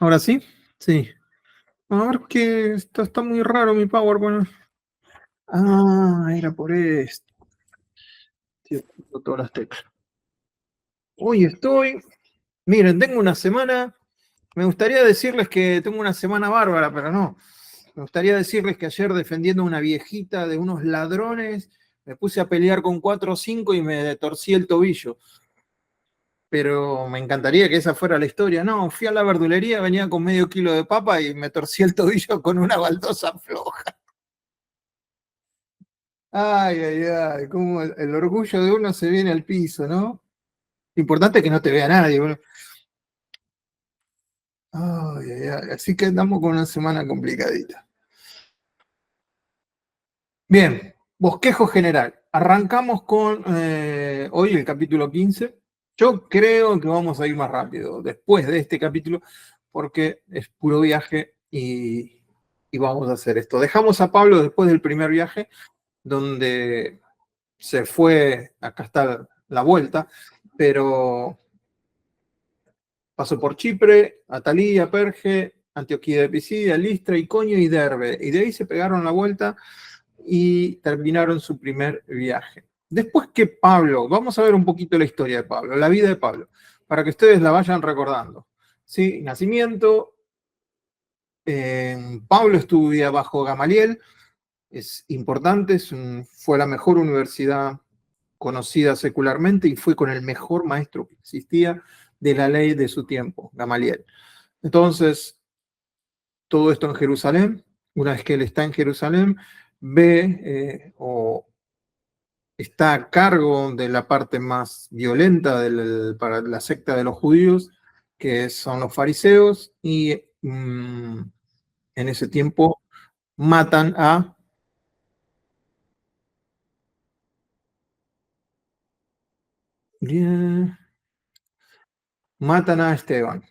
¿Ahora sí? Sí. A ver que está muy raro mi PowerPoint. Ah, era por esto. Sí, puso todas las teclas. Hoy estoy. Miren, tengo una semana. Me gustaría decirles que tengo una semana bárbara, pero no. Me gustaría decirles que ayer defendiendo a una viejita de unos ladrones, me puse a pelear con 4 o 5 y me torcí el tobillo. Pero me encantaría que esa fuera la historia. No, fui a la verdulería, venía con medio kilo de papa y me torcí el tobillo con una baldosa floja. Ay, ay, ay, cómo el orgullo de uno se viene al piso, ¿no? Lo importante es que no te vea nadie. Bueno. Ay, ay, ay, así que andamos con una semana complicadita. Bien, bosquejo general. Arrancamos con hoy el capítulo 15. Yo creo que vamos a ir más rápido después de este capítulo porque es puro viaje y vamos a hacer esto. Dejamos a Pablo después del primer viaje donde se fue, acá está la vuelta, pero pasó por Chipre, Atalía, Perge, Antioquía de Pisidia, Listra, Iconio y Derbe. Y de ahí se pegaron la vuelta y terminaron su primer viaje. Después que Pablo, vamos a ver un poquito la historia de Pablo, la vida de Pablo, para que ustedes la vayan recordando. ¿Sí? Nacimiento, Pablo estudia bajo Gamaliel, es importante, fue la mejor universidad conocida secularmente y fue con el mejor maestro que existía de la ley de su tiempo, Gamaliel. Entonces, todo esto en Jerusalén, una vez que él está en Jerusalén, ve o está a cargo de la parte más violenta para la secta de los judíos, que son los fariseos, y en ese tiempo matan a... Matan a Esteban.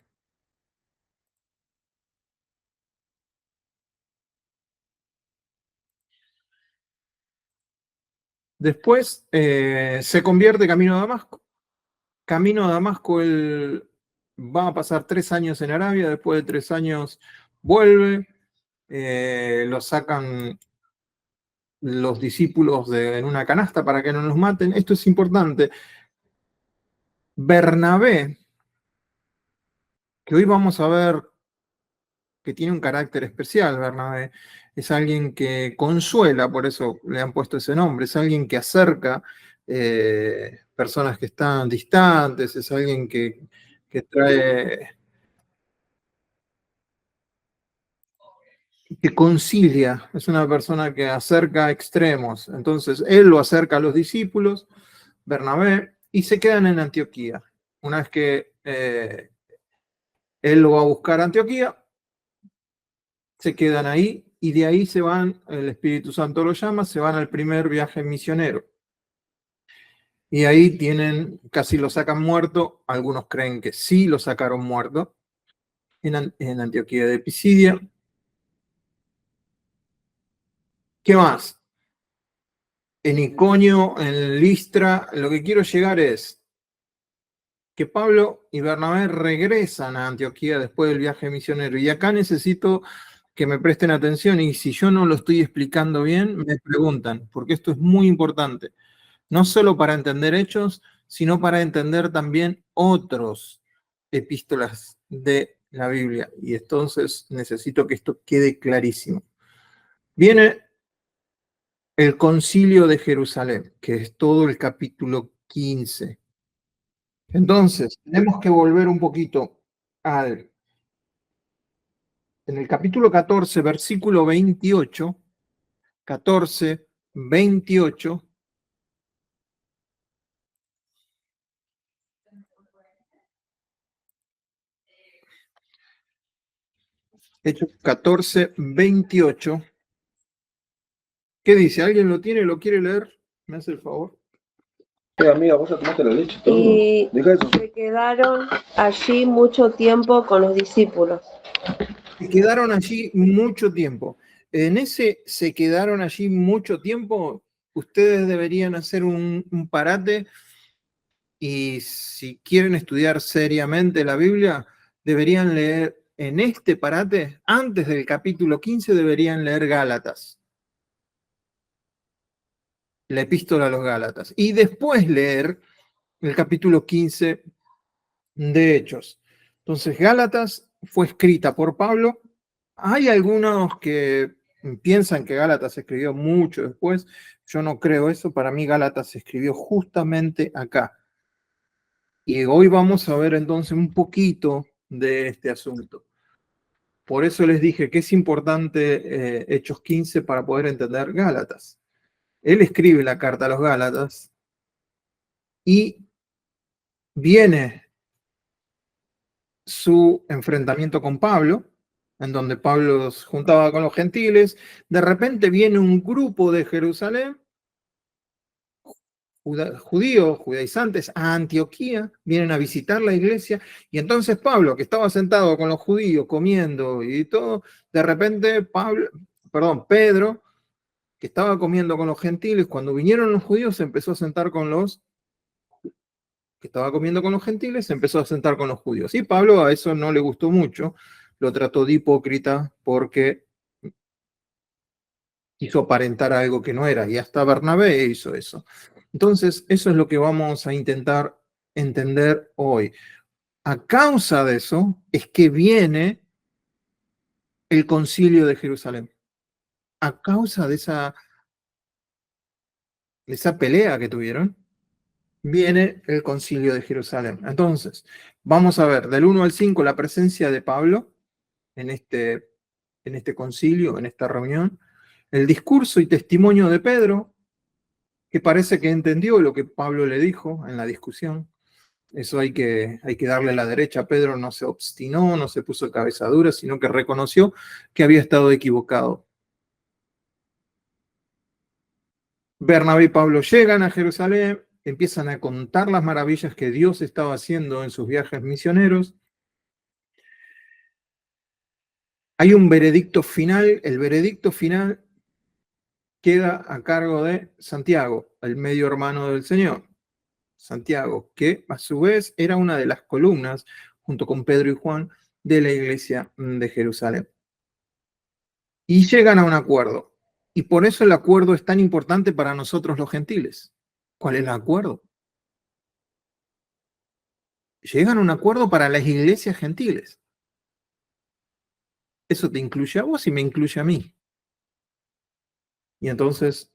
Después se convierte camino a Damasco. Camino a Damasco, él va a pasar 3 años en Arabia, después de 3 años vuelve, lo sacan los discípulos en una canasta para que no nos maten. Esto es importante. Bernabé, que hoy vamos a ver que tiene un carácter especial, Bernabé, es alguien que consuela, por eso le han puesto ese nombre, es alguien que acerca personas que están distantes, es alguien que trae, que concilia, es una persona que acerca extremos. Entonces, él lo acerca a los discípulos, Bernabé, y se quedan en Antioquía. Una vez que él lo va a buscar a Antioquía, se quedan ahí y de ahí se van, el Espíritu Santo lo llama, se van al primer viaje misionero. Y ahí tienen, casi lo sacan muerto, algunos creen que sí lo sacaron muerto, en Antioquía de Pisidia. ¿Qué más? En Iconio, en Listra, lo que quiero llegar es que Pablo y Bernabé regresan a Antioquía después del viaje misionero. Y acá necesito que me presten atención y si yo no lo estoy explicando bien, me preguntan, porque esto es muy importante. No solo para entender hechos, sino para entender también otros epístolas de la Biblia. Y entonces necesito que esto quede clarísimo. Viene el concilio de Jerusalén, que es todo el capítulo 15. Entonces, tenemos que volver un poquito en el capítulo 14, versículo 28, 14, 28, Hechos 14, 28. ¿Qué dice? ¿Alguien lo tiene? ¿Lo quiere leer? ¿Me hace el favor? Amiga, vos ya tomaste la leche, todo. Y se quedaron allí mucho tiempo con los discípulos. Se quedaron allí mucho tiempo. En ese se quedaron allí mucho tiempo, ustedes deberían hacer un parate y si quieren estudiar seriamente la Biblia, deberían leer en este parate, antes del capítulo 15, deberían leer Gálatas. La epístola a los Gálatas. Y después leer el capítulo 15 de Hechos. Entonces, Gálatas fue escrita por Pablo. Hay algunos que piensan que Gálatas se escribió mucho después. Yo no creo eso. Para mí, Gálatas se escribió justamente acá. Y hoy vamos a ver entonces un poquito de este asunto. Por eso les dije que es importante Hechos 15 para poder entender Gálatas. Él escribe la carta a los Gálatas y viene su enfrentamiento con Pablo, en donde Pablo se juntaba con los gentiles. De repente viene un grupo de Jerusalén, judíos, judaizantes, a Antioquía, vienen a visitar la iglesia, y entonces Pablo, que estaba sentado con los judíos comiendo y todo, de repente Pedro, que estaba comiendo con los gentiles, cuando vinieron los judíos se empezó a sentar con los que estaba comiendo con los gentiles, se empezó a sentar con los judíos. Y Pablo a eso no le gustó mucho, lo trató de hipócrita porque quiso aparentar algo que no era, y hasta Bernabé hizo eso. Entonces, eso es lo que vamos a intentar entender hoy. A causa de eso es que viene el concilio de Jerusalén. A causa de esa pelea que tuvieron, viene el concilio de Jerusalén. Entonces, vamos a ver del 1 al 5 la presencia de Pablo en este concilio, en esta reunión, el discurso y testimonio de Pedro, que parece que entendió lo que Pablo le dijo en la discusión. Eso hay que darle la derecha. Pedro no se obstinó, no se puso cabeza dura, sino que reconoció que había estado equivocado. Bernabé y Pablo llegan a Jerusalén, empiezan a contar las maravillas que Dios estaba haciendo en sus viajes misioneros. Hay un veredicto final. El veredicto final queda a cargo de Santiago, el medio hermano del Señor. Santiago, que a su vez era una de las columnas, junto con Pedro y Juan, de la iglesia de Jerusalén. Y llegan a un acuerdo. Y por eso el acuerdo es tan importante para nosotros los gentiles. ¿Cuál es el acuerdo? Llegan a un acuerdo para las iglesias gentiles. Eso te incluye a vos y me incluye a mí. Y entonces,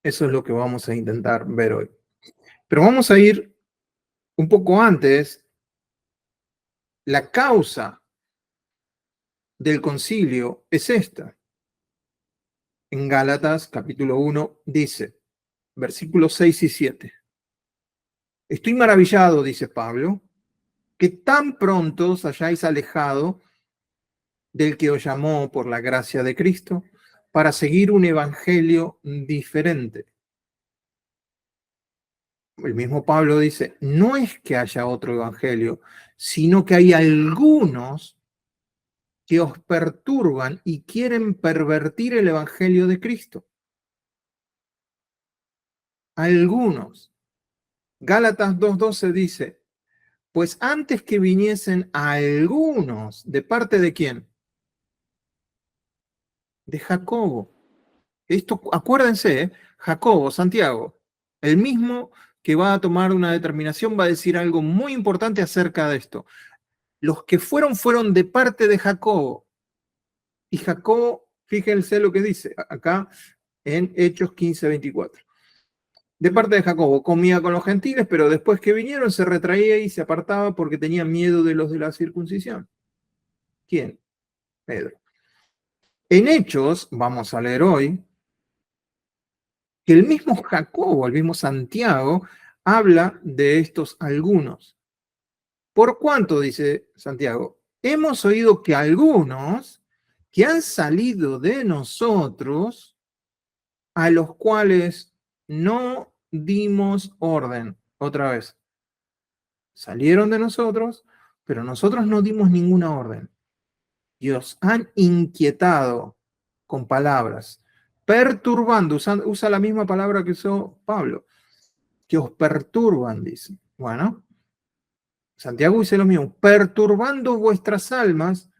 eso es lo que vamos a intentar ver hoy. Pero vamos a ir un poco antes. La causa del concilio es esta. En Gálatas capítulo 1 dice, versículos 6 y 7. Estoy maravillado, dice Pablo, que tan pronto os hayáis alejado del que os llamó por la gracia de Cristo para seguir un evangelio diferente. El mismo Pablo dice, no es que haya otro evangelio, sino que hay algunos que os perturban y quieren pervertir el evangelio de Cristo. Algunos. Gálatas 2:12 dice, pues antes que viniesen algunos, ¿de parte de quién? De Jacobo. Esto, acuérdense, Jacobo, Santiago, el mismo que va a tomar una determinación, va a decir algo muy importante acerca de esto. Los que fueron de parte de Jacobo. Y Jacobo, fíjense lo que dice acá en Hechos 15:24. De parte de Jacobo, comía con los gentiles, pero después que vinieron se retraía y se apartaba porque tenía miedo de los de la circuncisión. ¿Quién? Pedro. En Hechos, vamos a leer hoy, que el mismo Jacobo, el mismo Santiago, habla de estos algunos. ¿Por cuánto, dice Santiago? Hemos oído que algunos que han salido de nosotros, a los cuales no dimos orden. Otra vez, salieron de nosotros, pero nosotros no dimos ninguna orden. Y os han inquietado con palabras, perturbando, usa la misma palabra que usó Pablo, que os perturban, dice. Bueno, Santiago dice lo mismo, perturbando vuestras almas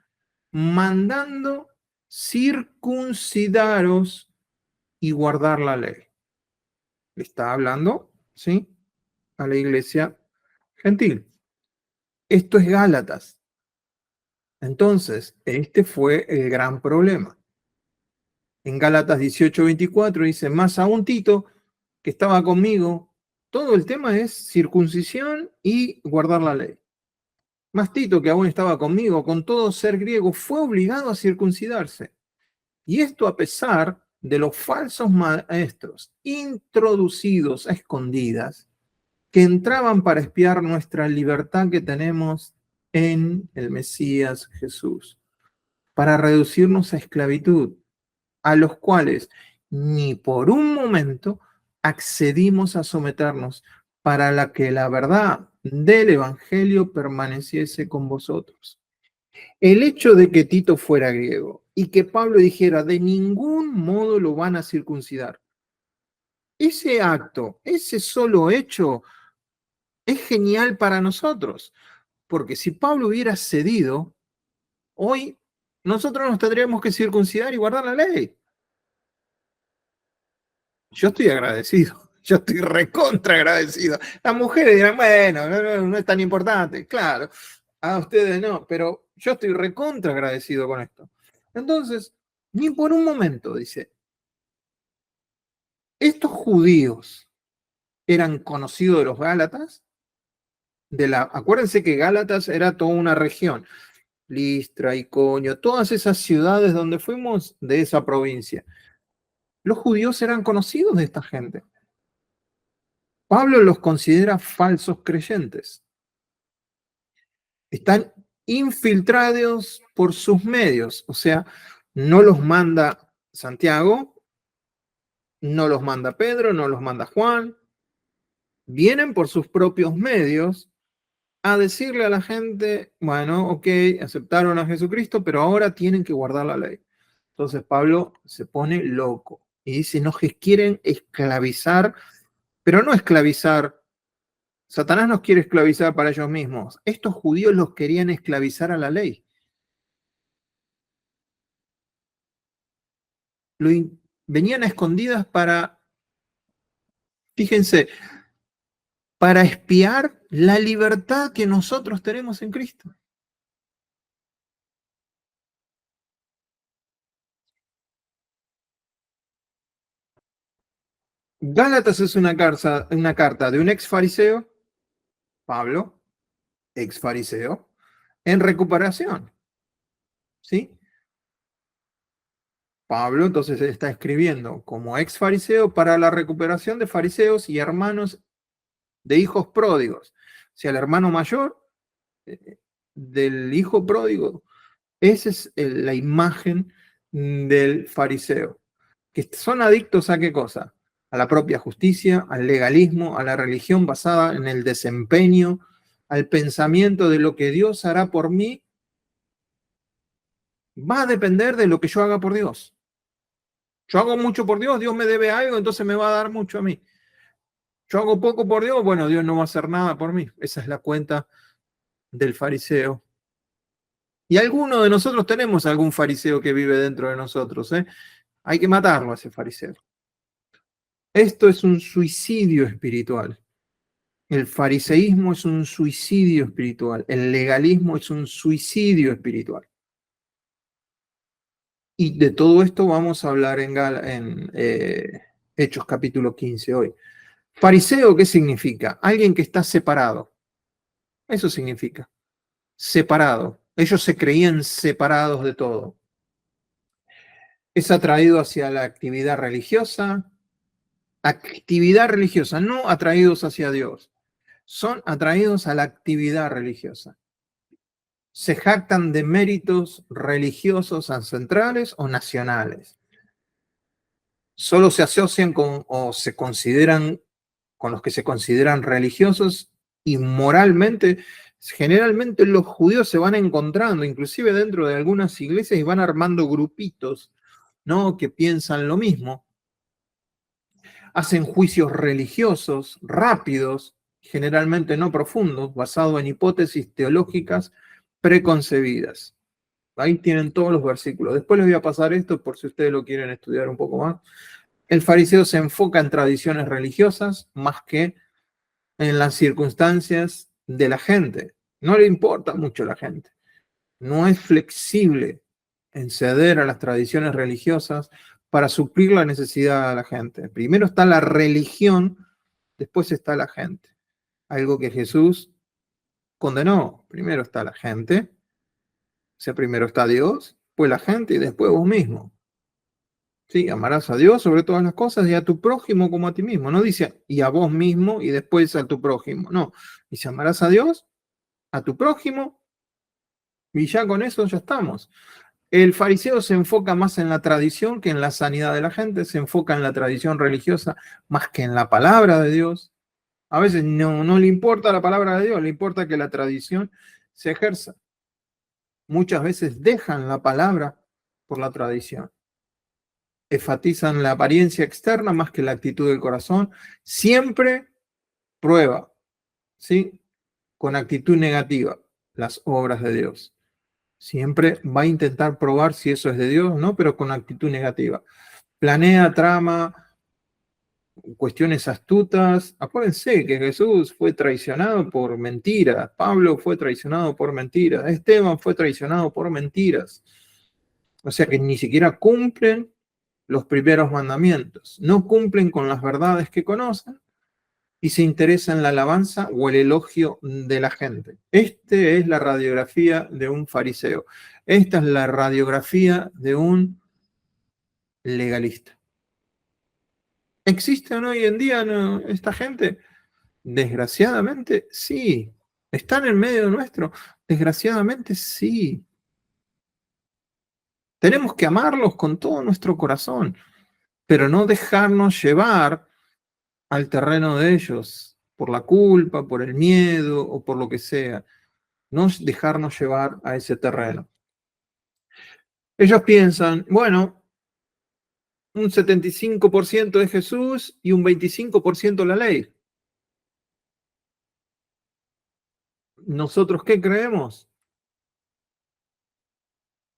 mandando circuncidaros y guardar la ley. Le está hablando, ¿sí?, a la iglesia gentil. Esto es Gálatas. Entonces, este fue el gran problema. En Gálatas 18:24 dice, más aún Tito, que estaba conmigo, todo el tema es circuncisión y guardar la ley. Más Tito, que aún estaba conmigo, con todo ser griego, fue obligado a circuncidarse. Y esto a pesar de los falsos maestros introducidos a escondidas que entraban para espiar nuestra libertad que tenemos en el Mesías Jesús, para reducirnos a esclavitud, a los cuales ni por un momento accedimos a someternos, para que la verdad del Evangelio permaneciese con vosotros. El hecho de que Tito fuera griego y que Pablo dijera, de ningún modo lo van a circuncidar, ese acto, ese solo hecho, es genial para nosotros, porque si Pablo hubiera cedido, hoy nosotros nos tendríamos que circuncidar y guardar la ley. Yo estoy agradecido, yo estoy recontra agradecido. Las mujeres dirán, bueno, no es tan importante, claro, a ustedes no, pero yo estoy recontra agradecido con esto. Entonces, ni por un momento, dice, estos judíos eran conocidos de los Gálatas, acuérdense que Gálatas era toda una región, Listra, Iconio, todas esas ciudades donde fuimos de esa provincia. Los judíos eran conocidos de esta gente. Pablo los considera falsos creyentes. Están infiltrados por sus medios, o sea, no los manda Santiago, no los manda Pedro, no los manda Juan. Vienen por sus propios medios a decirle a la gente, bueno, ok, aceptaron a Jesucristo, pero ahora tienen que guardar la ley. Entonces Pablo se pone loco y dice, no, que quieren esclavizar, pero no esclavizar. Satanás nos quiere esclavizar para ellos mismos. Estos judíos los querían esclavizar a la ley. Venían a escondidas para, fíjense, para espiar la libertad que nosotros tenemos en Cristo. Gálatas es una carta de un ex fariseo, Pablo, ex fariseo, en recuperación. ¿Sí? Pablo entonces está escribiendo como ex fariseo para la recuperación de fariseos y hermanos de hijos pródigos. O sea, el hermano mayor del hijo pródigo. Esa es la imagen del fariseo. Que son adictos a qué cosa? A la propia justicia, al legalismo, a la religión basada en el desempeño, al pensamiento de lo que Dios hará por mí, va a depender de lo que yo haga por Dios. Yo hago mucho por Dios, Dios me debe algo, entonces me va a dar mucho a mí. Yo hago poco por Dios, bueno, Dios no va a hacer nada por mí. Esa es la cuenta del fariseo. Y alguno de nosotros tenemos algún fariseo que vive dentro de nosotros, ¿eh? Hay que matarlo a ese fariseo. Esto es un suicidio espiritual. El fariseísmo es un suicidio espiritual. El legalismo es un suicidio espiritual. Y de todo esto vamos a hablar en Hechos capítulo 15 hoy. Fariseo, ¿qué significa? Alguien que está separado. Eso significa. Separado. Ellos se creían separados de todo. Es atraído hacia la actividad religiosa, no atraídos hacia Dios. Son atraídos a la actividad religiosa. Se jactan de méritos religiosos ancestrales o nacionales. Solo se asocian con o se consideran con los que se consideran religiosos y moralmente. Generalmente los judíos se van encontrando, inclusive dentro de algunas iglesias, y van armando grupitos, ¿no?, que piensan lo mismo. Hacen juicios religiosos rápidos, generalmente no profundos, basados en hipótesis teológicas preconcebidas. Ahí tienen todos los versículos. Después les voy a pasar esto por si ustedes lo quieren estudiar un poco más. El fariseo se enfoca en tradiciones religiosas más que en las circunstancias de la gente. No le importa mucho la gente. No es flexible en ceder a las tradiciones religiosas para suplir la necesidad de la gente. Primero está la religión, después está la gente. Algo que Jesús condenó. Primero está la gente, o sea, primero está Dios, después la gente y después vos mismo. Sí, amarás a Dios sobre todas las cosas y a tu prójimo como a ti mismo. No dice y a vos mismo y después a tu prójimo. No, dice amarás a Dios, a tu prójimo y ya con eso ya estamos. El fariseo se enfoca más en la tradición que en la sanidad de la gente, se enfoca en la tradición religiosa más que en la palabra de Dios. A veces no le importa la palabra de Dios, le importa que la tradición se ejerza. Muchas veces dejan la palabra por la tradición. Enfatizan la apariencia externa más que la actitud del corazón. Siempre prueba, ¿sí? Con actitud negativa las obras de Dios. Siempre va a intentar probar si eso es de Dios o no, pero con actitud negativa. Planea, trama, cuestiones astutas. Acuérdense que Jesús fue traicionado por mentiras. Pablo fue traicionado por mentiras. Esteban fue traicionado por mentiras. O sea que ni siquiera cumplen los primeros mandamientos. No cumplen con las verdades que conocen y se interesa en la alabanza o el elogio de la gente. Esta es la radiografía de un fariseo. Esta es la radiografía de un legalista. ¿Existen hoy en día esta gente? Desgraciadamente, sí. ¿Están en medio nuestro? Desgraciadamente, sí. Tenemos que amarlos con todo nuestro corazón, pero no dejarnos llevar al terreno de ellos por la culpa, por el miedo o por lo que sea. No dejarnos llevar a ese terreno. Ellos piensan, bueno, un 75% es Jesús y un 25% la ley. ¿Nosotros qué creemos?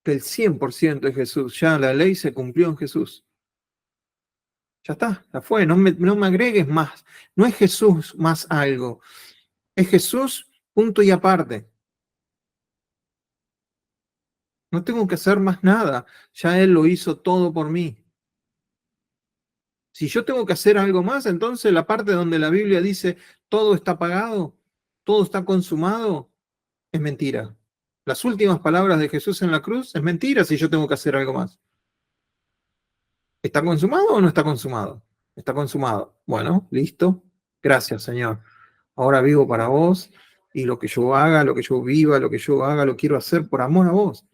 Que el 100% es Jesús. Ya la ley se cumplió en Jesús. Ya está, ya fue. No me agregues más. No es Jesús más algo. Es Jesús punto y aparte. No tengo que hacer más nada. Ya Él lo hizo todo por mí. Si yo tengo que hacer algo más, entonces la parte donde la Biblia dice todo está pagado, todo está consumado, es mentira. Las últimas palabras de Jesús en la cruz es mentira si yo tengo que hacer algo más. ¿Está consumado o no está consumado? Está consumado. Bueno, listo. Gracias, Señor. Ahora vivo para vos y lo que yo haga, lo que yo viva, lo que yo haga, lo quiero hacer por amor a vos.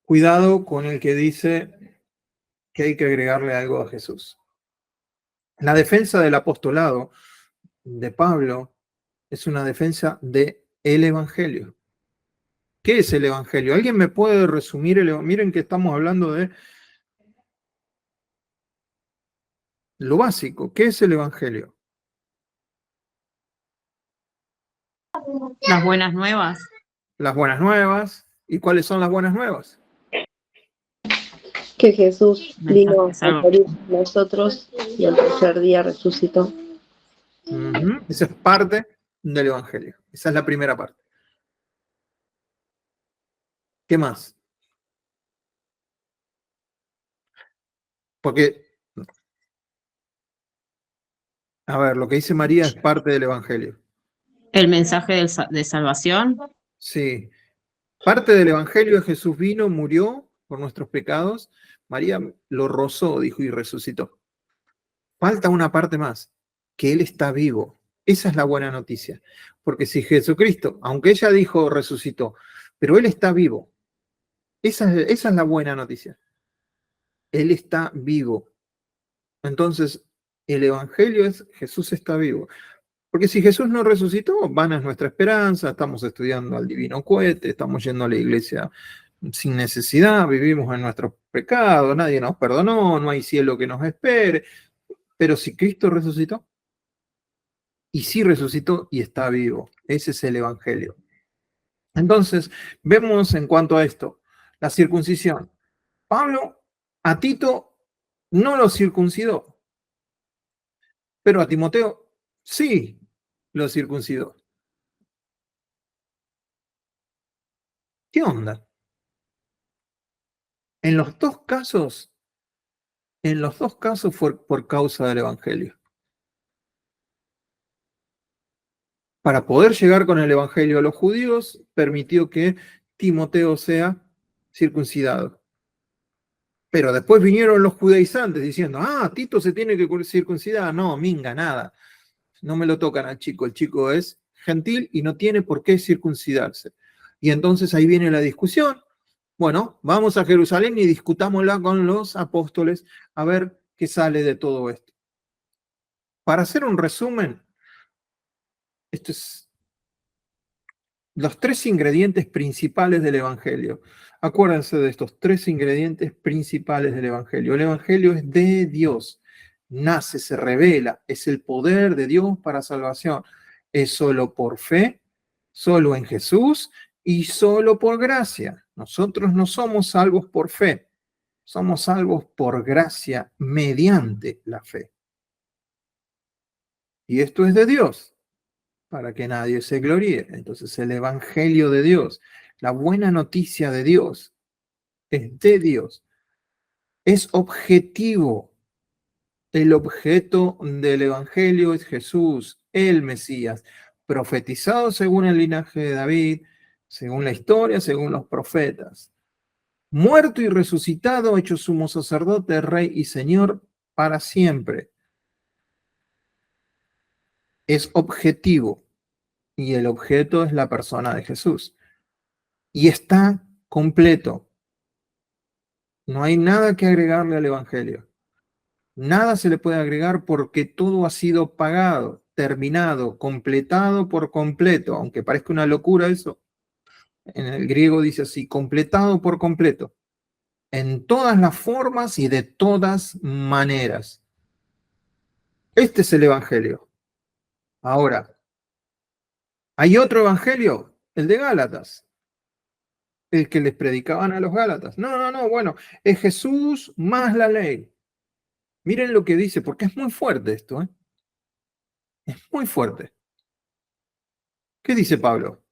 Cuidado con el que dice que hay que agregarle algo a Jesús. La defensa del apostolado de Pablo es una defensa del Evangelio. ¿Qué es el Evangelio? ¿Alguien me puede resumir el Evangelio? Miren que estamos hablando de lo básico. ¿Qué es el Evangelio? Las buenas nuevas. Las buenas nuevas. ¿Y cuáles son las buenas nuevas? Que Jesús vino a morir por nosotros y al tercer día resucitó. Esa es parte del Evangelio. Esa es la primera parte. ¿Qué más? Porque, a ver, lo que dice María es parte del Evangelio. El mensaje de salvación. Sí. Parte del Evangelio es Jesús vino, murió por nuestros pecados. María lo rozó, dijo, y resucitó. Falta una parte más, que Él está vivo. Esa es la buena noticia. Porque si Jesucristo, aunque ella dijo resucitó, pero Él está vivo. Esa es la buena noticia. Él está vivo. Entonces, el Evangelio es Jesús está vivo. Porque si Jesús no resucitó, vana es nuestra esperanza, estamos estudiando al divino cohete, estamos yendo a la iglesia sin necesidad, vivimos en nuestros pecados, nadie nos perdonó, no hay cielo que nos espere. Pero si Cristo resucitó, y sí resucitó y está vivo, ese es el Evangelio. Entonces, vemos en cuanto a esto, la circuncisión. Pablo a Tito no lo circuncidó, pero a Timoteo sí lo circuncidó. ¿Qué onda? En los dos casos fue por causa del Evangelio. Para poder llegar con el Evangelio a los judíos, permitió que Timoteo sea circuncidado. Pero después vinieron los judaizantes diciendo, Tito se tiene que circuncidar. No, minga, nada. No me lo tocan al chico. El chico es gentil y no tiene por qué circuncidarse. Y entonces ahí viene la discusión. Bueno, vamos a Jerusalén y discutámosla con los apóstoles a ver qué sale de todo esto. Para hacer un resumen, esto es los tres ingredientes principales del Evangelio. Acuérdense de estos tres ingredientes principales del Evangelio. El Evangelio es de Dios. Nace, se revela, es el poder de Dios para salvación. Es solo por fe, solo en Jesús y solo por gracia. Nosotros no somos salvos por fe, somos salvos por gracia mediante la fe. Y esto es de Dios, para que nadie se gloríe. Entonces el Evangelio de Dios, la buena noticia de Dios, es de Dios. Es objetivo. El objeto del Evangelio es Jesús, el Mesías, profetizado según el linaje de David, según la historia, según los profetas. Muerto y resucitado, hecho sumo sacerdote, rey y señor para siempre. Es objetivo. Y el objeto es la persona de Jesús. Y está completo. No hay nada que agregarle al Evangelio. Nada se le puede agregar porque todo ha sido pagado, terminado, completado por completo. Aunque parezca una locura eso, en el griego dice así, completado por completo. En todas las formas y de todas maneras. Este es el Evangelio. Ahora, ¿hay otro Evangelio? El de Gálatas. El que les predicaban a los Gálatas. No, bueno, es Jesús más la ley. Miren lo que dice, porque es muy fuerte esto, ¿eh? Es muy fuerte. ¿Qué dice Pablo?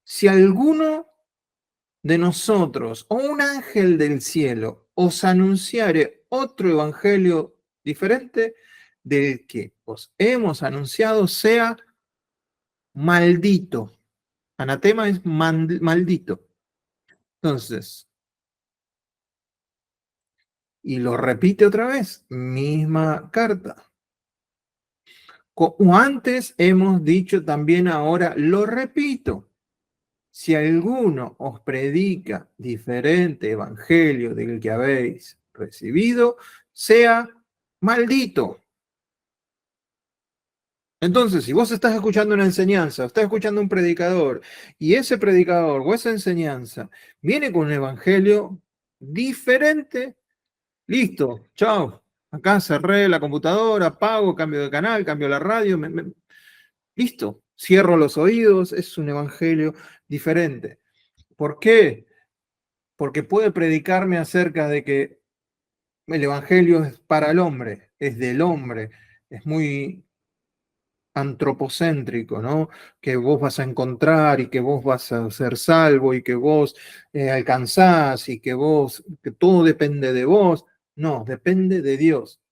Si alguno de nosotros o un ángel del cielo os anunciare otro evangelio diferente del que os hemos anunciado, sea maldito. Anatema es maldito. Entonces, y lo repite otra vez, misma carta. Como antes hemos dicho también ahora, lo repito. Si alguno os predica diferente evangelio del que habéis recibido, sea maldito. Entonces, si vos estás escuchando una enseñanza, estás escuchando un predicador, y ese predicador o esa enseñanza viene con un evangelio diferente, listo, chao. Acá cerré la computadora, apago, cambio de canal, cambio la radio, listo, cierro los oídos, es un evangelio diferente. ¿Por qué? Porque puede predicarme acerca de que el Evangelio es para el hombre, es del hombre, es muy antropocéntrico, ¿no? Que vos vas a encontrar y que vos vas a ser salvo y que vos alcanzás y que todo depende de vos. No, depende de Dios.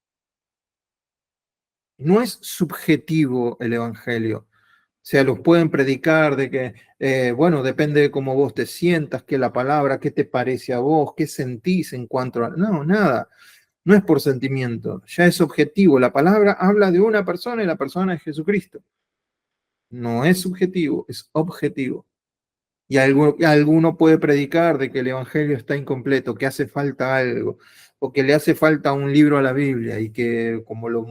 No es subjetivo el Evangelio. O sea, los pueden predicar de que, bueno, depende de cómo vos te sientas, que la palabra, qué te parece a vos, qué sentís en cuanto a... No, nada. No es por sentimiento, ya es objetivo. La palabra habla de una persona y la persona es Jesucristo. No es subjetivo, es objetivo. Y alguno puede predicar de que el Evangelio está incompleto, que hace falta algo, o que le hace falta un libro a la Biblia y que como los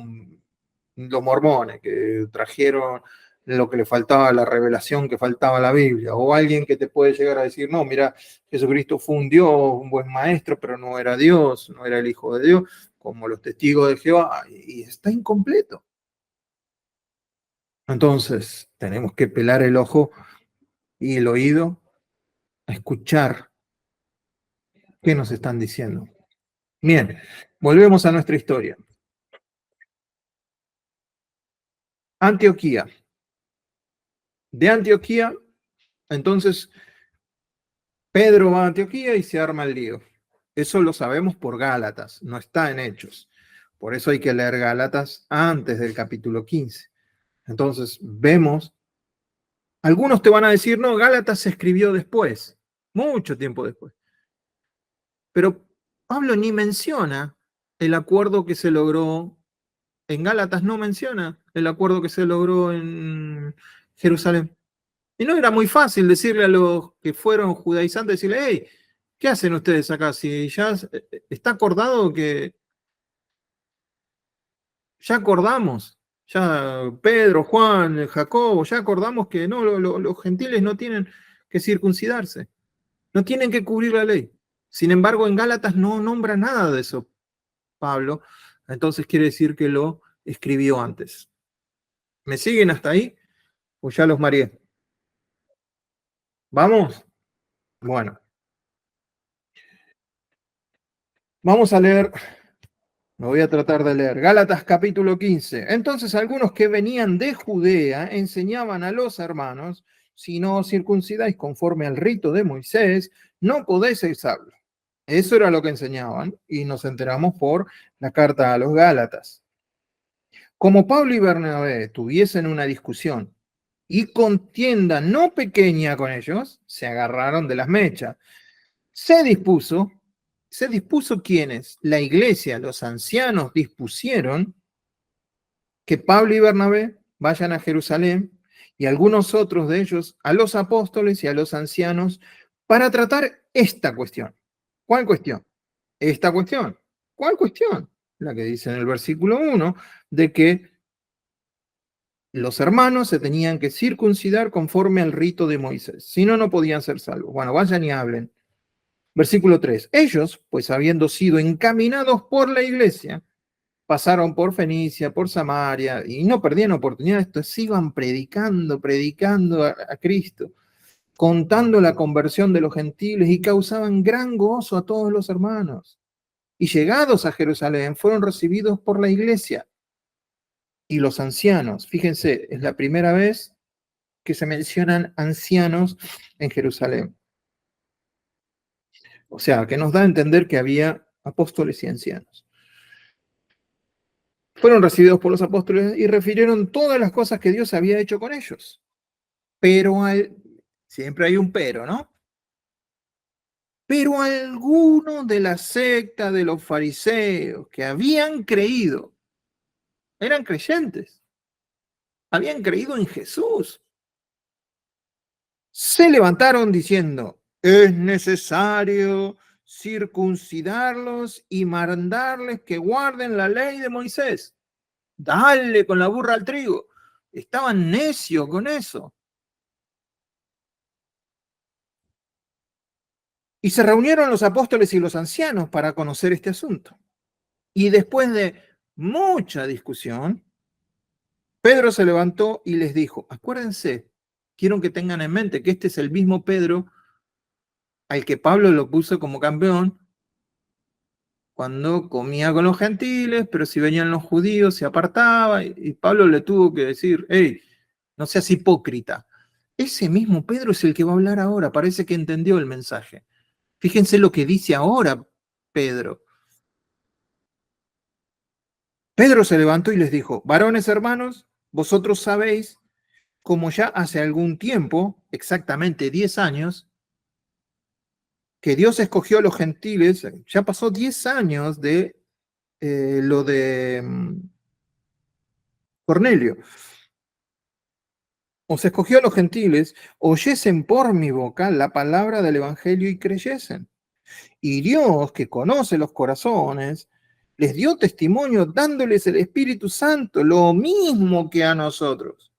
mormones que trajeron lo que le faltaba, la revelación que faltaba a la Biblia, o alguien que te puede llegar a decir, no, mira, Jesucristo fue un Dios, un buen maestro, pero no era Dios, no era el Hijo de Dios, como los testigos de Jehová, y está incompleto. Entonces, tenemos que pelar el ojo y el oído a escuchar qué nos están diciendo. Bien, volvemos a nuestra historia. Antioquía. De Antioquía, entonces, Pedro va a Antioquía y se arma el lío. Eso lo sabemos por Gálatas, no está en Hechos. Por eso hay que leer Gálatas antes del capítulo 15. Entonces, vemos, algunos te van a decir, no, Gálatas se escribió después, mucho tiempo después. Pero Pablo ni menciona el acuerdo que se logró en Gálatas, no menciona el acuerdo que se logró en Jerusalén. Y no era muy fácil decirle a los que fueron judaizantes, decirle, hey, ¿qué hacen ustedes acá? Si ya está acordado que ya acordamos, ya Pedro, Juan, Jacobo, ya acordamos que no, los gentiles no tienen que circuncidarse, no tienen que cubrir la ley. Sin embargo, en Gálatas no nombra nada de eso Pablo, entonces quiere decir que lo escribió antes. ¿Me siguen hasta ahí? ¿O ya los mareé? ¿Vamos? Bueno. Vamos a leer, me voy a tratar de leer, Gálatas capítulo 15. Entonces algunos que venían de Judea enseñaban a los hermanos, si no os circuncidáis conforme al rito de Moisés, no podéis ser salvos. Eso era lo que enseñaban y nos enteramos por la carta a los Gálatas. Como Pablo y Bernabé tuviesen una discusión y contienda no pequeña con ellos, se agarraron de las mechas. Se dispuso quienes, la iglesia, los ancianos, dispusieron que Pablo y Bernabé vayan a Jerusalén y algunos otros de ellos a los apóstoles y a los ancianos para tratar esta cuestión. ¿Cuál cuestión? Esta cuestión. ¿Cuál cuestión? La que dice en el versículo 1, de que los hermanos se tenían que circuncidar conforme al rito de Moisés, si no, no podían ser salvos. Bueno, vayan y hablen. Versículo 3. Ellos, pues habiendo sido encaminados por la iglesia, pasaron por Fenicia, por Samaria, y no perdían oportunidad, estos iban predicando a Cristo, contando la conversión de los gentiles y causaban gran gozo a todos los hermanos. Y llegados a Jerusalén, fueron recibidos por la iglesia. Y los ancianos, fíjense, es la primera vez que se mencionan ancianos en Jerusalén. O sea, que nos da a entender que había apóstoles y ancianos. Fueron recibidos por los apóstoles y refirieron todas las cosas que Dios había hecho con ellos. Pero siempre hay un pero, ¿no? Pero algunos de la secta de los fariseos que habían creído, eran creyentes, habían creído en Jesús, se levantaron diciendo, es necesario circuncidarlos y mandarles que guarden la ley de Moisés. Dale con la burra al trigo. Estaban necios con eso. Y se reunieron los apóstoles y los ancianos para conocer este asunto. Y después de mucha discusión, Pedro se levantó y les dijo, acuérdense, quiero que tengan en mente que este es el mismo Pedro al que Pablo lo puso como campeón cuando comía con los gentiles, pero si venían los judíos se apartaba y Pablo le tuvo que decir, hey, no seas hipócrita. Ese mismo Pedro es el que va a hablar ahora, parece que entendió el mensaje. Fíjense lo que dice ahora Pedro. Pedro se levantó y les dijo, varones hermanos, vosotros sabéis, como ya hace algún tiempo, exactamente 10 años, que Dios escogió a los gentiles, ya pasó 10 años de lo de Cornelio. Os escogió a los gentiles, oyesen por mi boca la palabra del evangelio y creyesen. Y Dios, que conoce los corazones, les dio testimonio dándoles el Espíritu Santo, lo mismo que a nosotros.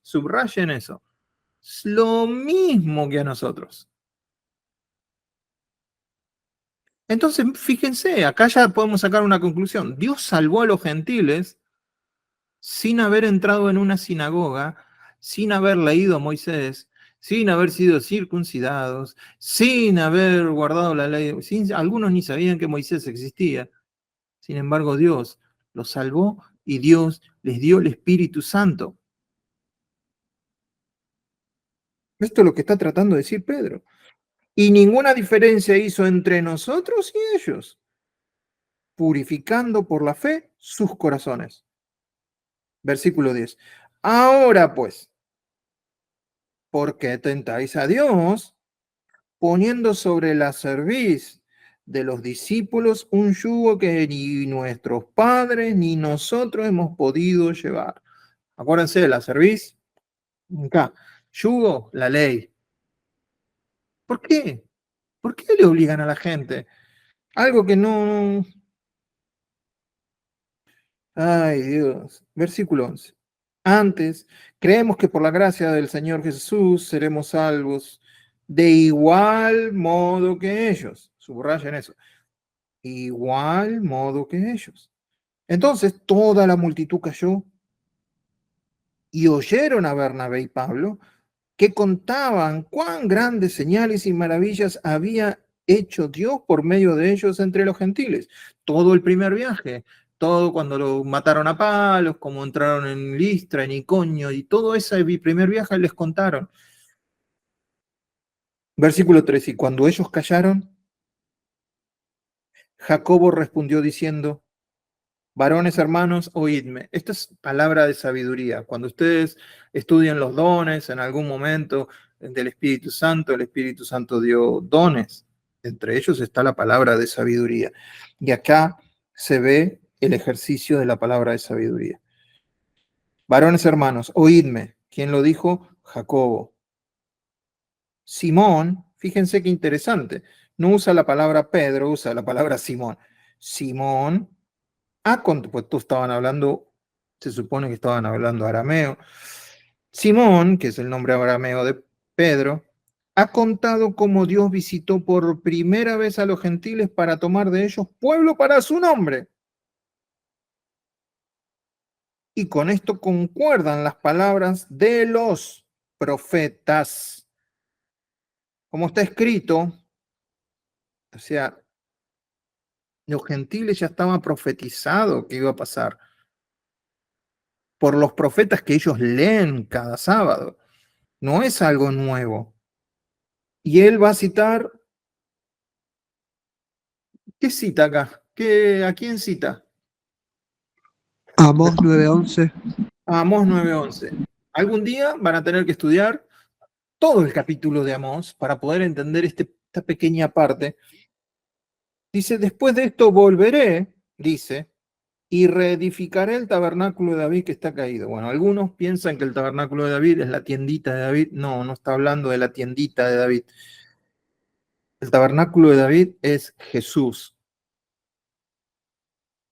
Subrayen eso. Lo mismo que a nosotros. Entonces, fíjense, acá ya podemos sacar una conclusión. Dios salvó a los gentiles sin haber entrado en una sinagoga, sin haber leído a Moisés, sin haber sido circuncidados, sin haber guardado la ley, algunos ni sabían que Moisés existía. Sin embargo, Dios los salvó y Dios les dio el Espíritu Santo. Esto es lo que está tratando de decir Pedro. Y ninguna diferencia hizo entre nosotros y ellos, purificando por la fe sus corazones. Versículo 10. Ahora pues, ¿por qué tentáis a Dios poniendo sobre la cerviz de los discípulos un yugo que ni nuestros padres ni nosotros hemos podido llevar? Acuérdense de la cerviz. Acá, yugo, la ley. ¿Por qué? ¿Por qué le obligan a la gente? Algo que no... Ay, Dios. Versículo 11. Antes, creemos que por la gracia del Señor Jesús seremos salvos de igual modo que ellos. Subrayen eso. Igual modo que ellos. Entonces, toda la multitud cayó y oyeron a Bernabé y Pablo que contaban cuán grandes señales y maravillas había hecho Dios por medio de ellos entre los gentiles. Todo el primer viaje, todo cuando lo mataron a palos, como entraron en Listra, en Iconio, y todo ese primer viaje les contaron. Versículo 3, y cuando ellos callaron, Jacobo respondió diciendo, varones hermanos, oídme. Esta es palabra de sabiduría. Cuando ustedes estudian los dones en algún momento del Espíritu Santo, el Espíritu Santo dio dones. Entre ellos está la palabra de sabiduría. Y acá se ve el ejercicio de la palabra de sabiduría. Varones hermanos, oídme. ¿Quién lo dijo? Jacobo. Simón, fíjense qué interesante. No usa la palabra Pedro, usa la palabra Simón. Simón, pues tú estaban hablando, se supone que estaban hablando arameo. Simón, que es el nombre arameo de Pedro, ha contado cómo Dios visitó por primera vez a los gentiles para tomar de ellos pueblo para su nombre. Y con esto concuerdan las palabras de los profetas. Como está escrito, o sea, los gentiles ya estaban profetizado que iba a pasar por los profetas que ellos leen cada sábado. No es algo nuevo. Y él va a citar, ¿qué cita acá? ¿A quién cita? Amós 9:11. Amós 9:11. Algún día van a tener que estudiar todo el capítulo de Amós para poder entender esta pequeña parte. Dice, después de esto volveré, dice, y reedificaré el tabernáculo de David que está caído. Bueno, algunos piensan que el tabernáculo de David es la tiendita de David. No, no está hablando de la tiendita de David. El tabernáculo de David es Jesús.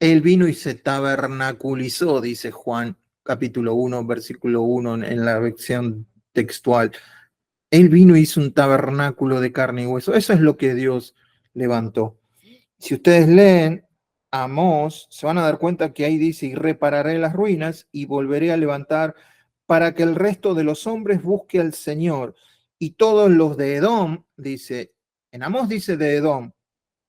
Él vino y se tabernaculizó, dice Juan capítulo 1, versículo 1 en la versión textual. Él vino y hizo un tabernáculo de carne y hueso. Eso es lo que Dios levantó. Si ustedes leen Amós, se van a dar cuenta que ahí dice, y repararé las ruinas y volveré a levantar para que el resto de los hombres busque al Señor. Y todos los de Edom, dice, en Amós dice de Edom,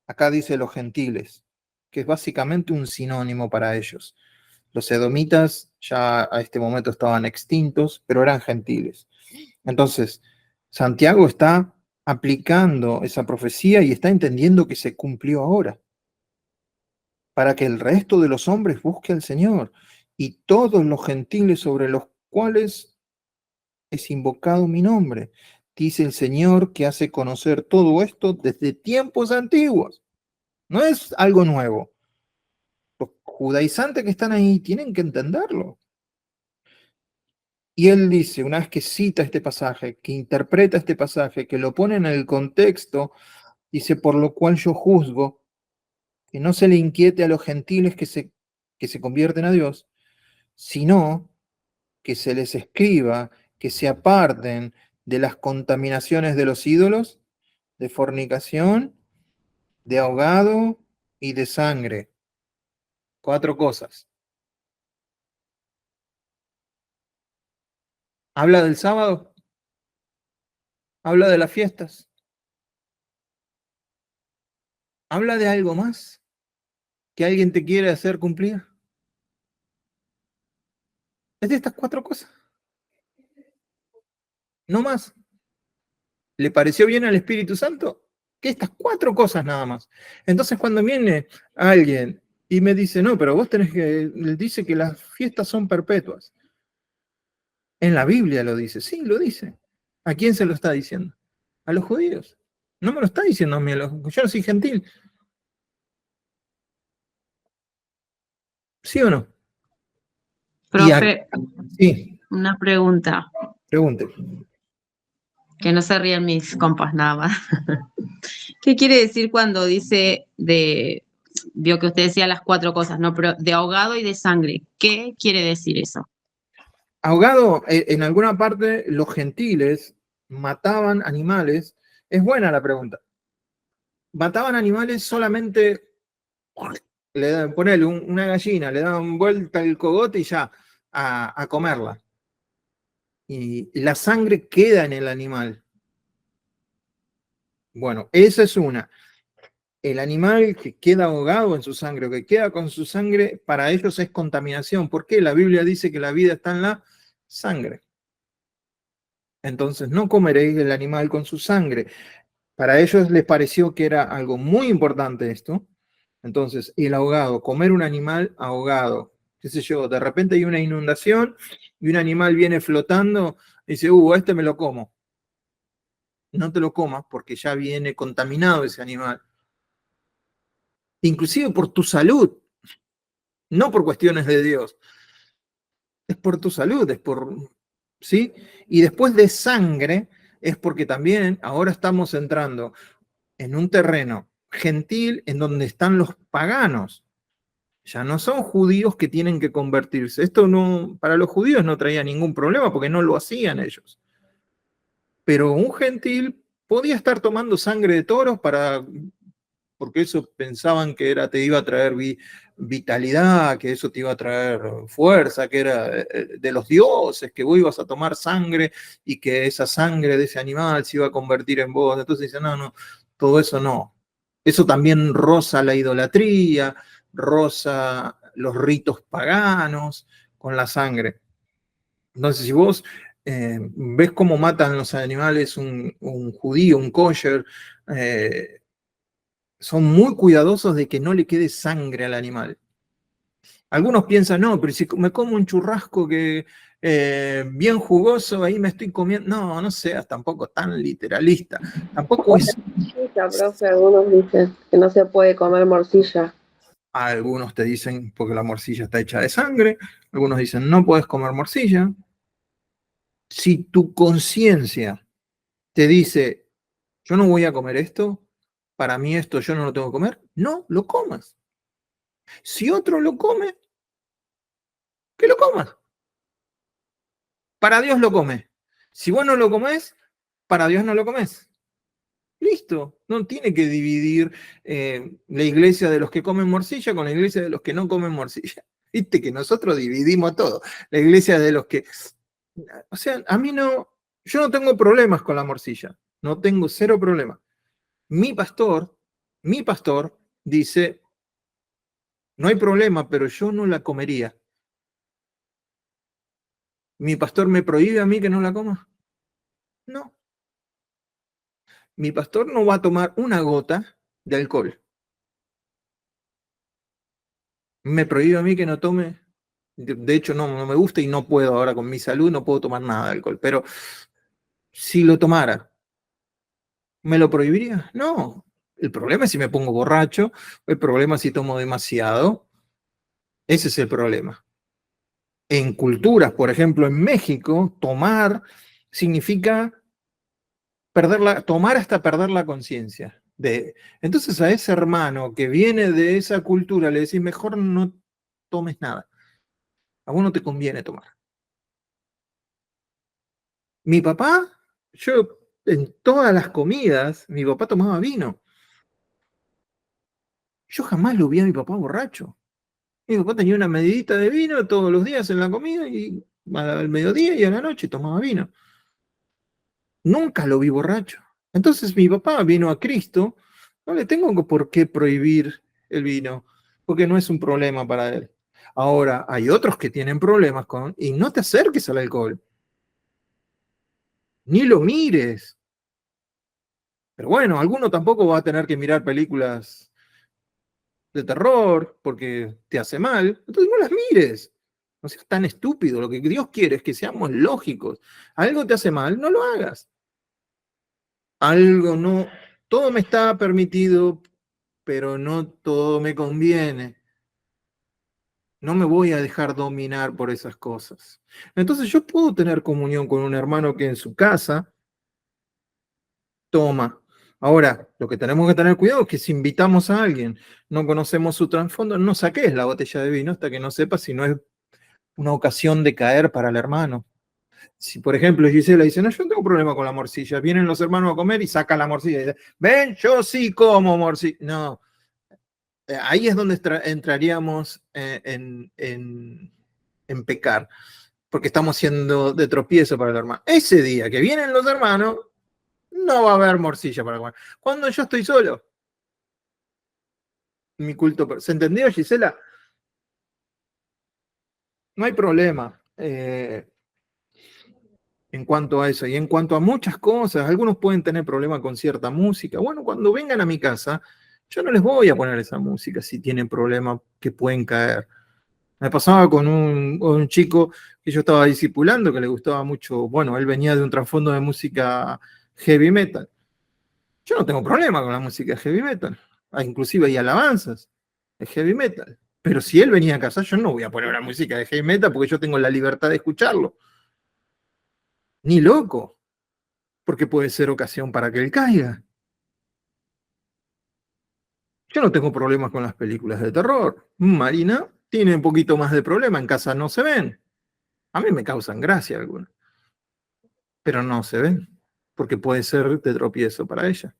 acá dice los gentiles, que es básicamente un sinónimo para ellos. Los edomitas ya a este momento estaban extintos, pero eran gentiles. Entonces, Santiago está aplicando esa profecía y está entendiendo que se cumplió ahora, para que el resto de los hombres busque al Señor y todos los gentiles sobre los cuales es invocado mi nombre. Dice el Señor que hace conocer todo esto desde tiempos antiguos. No es algo nuevo. Los judaizantes que están ahí tienen que entenderlo. Y él dice, una vez que cita este pasaje, que interpreta este pasaje, que lo pone en el contexto, dice, por lo cual yo juzgo que no se le inquiete a los gentiles que se convierten a Dios, sino que se les escriba que se aparten de las contaminaciones de los ídolos, de fornicación, de ahogado y de sangre. 4 cosas. ¿Habla del sábado? Habla de las fiestas. Habla de algo más que alguien te quiere hacer cumplir. Es de estas 4 cosas. No más. ¿Le pareció bien al Espíritu Santo? Que estas 4 cosas nada más. Entonces cuando viene alguien y me dice, no, pero vos tenés que, dice que las fiestas son perpetuas. En la Biblia lo dice, sí, lo dice. ¿A quién se lo está diciendo? A los judíos. No me lo está diciendo a mí, yo no soy gentil. ¿Sí o no? Profe, sí. Una pregunta. Pregunte. Que no se rían mis compas nada más. ¿Qué quiere decir cuando dice vio que usted decía las 4 cosas, ¿no? Pero de ahogado y de sangre, ¿qué quiere decir eso? Ahogado, en alguna parte los gentiles mataban animales. Es buena la pregunta. Mataban animales solamente, le daban, ponele una gallina, le daban vuelta el cogote y ya, a comerla. Y la sangre queda en el animal. Bueno, esa es una. El animal que queda ahogado en su sangre o que queda con su sangre, para ellos es contaminación. ¿Por qué? La Biblia dice que la vida está en la sangre. Entonces no comeréis el animal con su sangre. Para ellos les pareció que era algo muy importante esto. Entonces, el ahogado, comer un animal ahogado, qué sé yo, de repente hay una inundación y un animal viene flotando y dice, este me lo como. No te lo comas porque ya viene contaminado ese animal. Inclusive por tu salud, no por cuestiones de Dios. Es por tu salud, es por, ¿sí? Y después de sangre, es porque también ahora estamos entrando en un terreno gentil en donde están los paganos. Ya no son judíos que tienen que convertirse. Esto no, para los judíos no traía ningún problema porque no lo hacían ellos. Pero un gentil podía estar tomando sangre de toros porque eso pensaban que te iba a traer vitalidad, que eso te iba a traer fuerza, que era de los dioses, que vos ibas a tomar sangre y que esa sangre de ese animal se iba a convertir en vos. Entonces dicen, no, todo eso no. Eso también roza la idolatría, roza los ritos paganos con la sangre. Entonces, si vos ves cómo matan los animales un judío, un kosher, son muy cuidadosos de que no le quede sangre al animal. Algunos piensan, no, pero si me como un churrasco que bien jugoso, ahí me estoy comiendo. No, no seas tampoco tan literalista. Tampoco es. Profe, algunos dicen que no se puede comer morcilla. Algunos te dicen, porque la morcilla está hecha de sangre. Algunos dicen, no puedes comer morcilla. Si tu conciencia te dice, yo no voy a comer esto, para mí esto yo no lo tengo que comer, no lo comas. Si otro lo come, que lo comas. Para Dios lo come. Si vos no lo comés, para Dios no lo comés. Listo. No tiene que dividir la iglesia de los que comen morcilla con la iglesia de los que no comen morcilla. Viste que nosotros dividimos todo. La iglesia de los que... O sea, a mí no... Yo no tengo problemas con la morcilla. No tengo 0 problemas. Mi pastor dice, no hay problema, pero yo no la comería. ¿Mi pastor me prohíbe a mí que no la coma? No. Mi pastor no va a tomar una gota de alcohol. Me prohíbe a mí que no tome. De hecho, no me gusta y no puedo ahora con mi salud, no puedo tomar nada de alcohol. Pero si lo tomara, ¿me lo prohibiría? No. El problema es si me pongo borracho, el problema es si tomo demasiado. Ese es el problema. En culturas, por ejemplo, en México, tomar significa tomar hasta perder la conciencia. Entonces a ese hermano que viene de esa cultura le decís, mejor no tomes nada. A vos no te conviene tomar. Mi papá, yo en todas las comidas, mi papá tomaba vino. Yo jamás lo vi a mi papá borracho. Mi papá tenía una medidita de vino todos los días en la comida y al mediodía y a la noche tomaba vino. nunca lo vi borracho. Entonces mi papá vino a Cristo, no le tengo por qué prohibir el vino, porque no es un problema para él. Ahora, hay otros que tienen problemas con, y no te acerques al alcohol, ni lo mires. Pero bueno, alguno tampoco va a tener que mirar películas de terror porque te hace mal, entonces no las mires. No seas tan estúpido, lo que Dios quiere es que seamos lógicos. Algo te hace mal, no lo hagas. Algo no, todo me está permitido, pero no todo me conviene. No me voy a dejar dominar por esas cosas. Entonces yo puedo tener comunión con un hermano que en su casa toma. Ahora, lo que tenemos que tener cuidado es que si invitamos a alguien, no conocemos su trasfondo, no saques la botella de vino hasta que no sepas si no es una ocasión de caer para el hermano. Si, por ejemplo, Gisela dice, no, yo no tengo problema con la morcilla, vienen los hermanos a comer y sacan la morcilla y dicen, ven, yo sí como morcilla. No, ahí es donde entraríamos en pecar, porque estamos siendo de tropiezo para el hermano. Ese día que vienen los hermanos, no va a haber morcilla para comer. Cuando yo estoy solo, mi culto, ¿se entendió, Gisela? No hay problema en cuanto a eso. Y en cuanto a muchas cosas, algunos pueden tener problemas con cierta música. Bueno, cuando vengan a mi casa, yo no les voy a poner esa música si tienen problemas que pueden caer. Me pasaba con un chico que yo estaba discipulando, que le gustaba mucho, bueno, él venía de un trasfondo de música heavy metal. Yo no tengo problema con la música heavy metal. Inclusive hay alabanzas de heavy metal. Pero si él venía a casa, yo no voy a poner una música de heavy metal porque yo tengo la libertad de escucharlo. Ni loco. Porque puede ser ocasión para que él caiga. Yo no tengo problemas con las películas de terror. Marina tiene un poquito más de problema. En casa no se ven. A mí me causan gracia algunas. Pero no se ven. Porque puede ser de tropiezo para ella.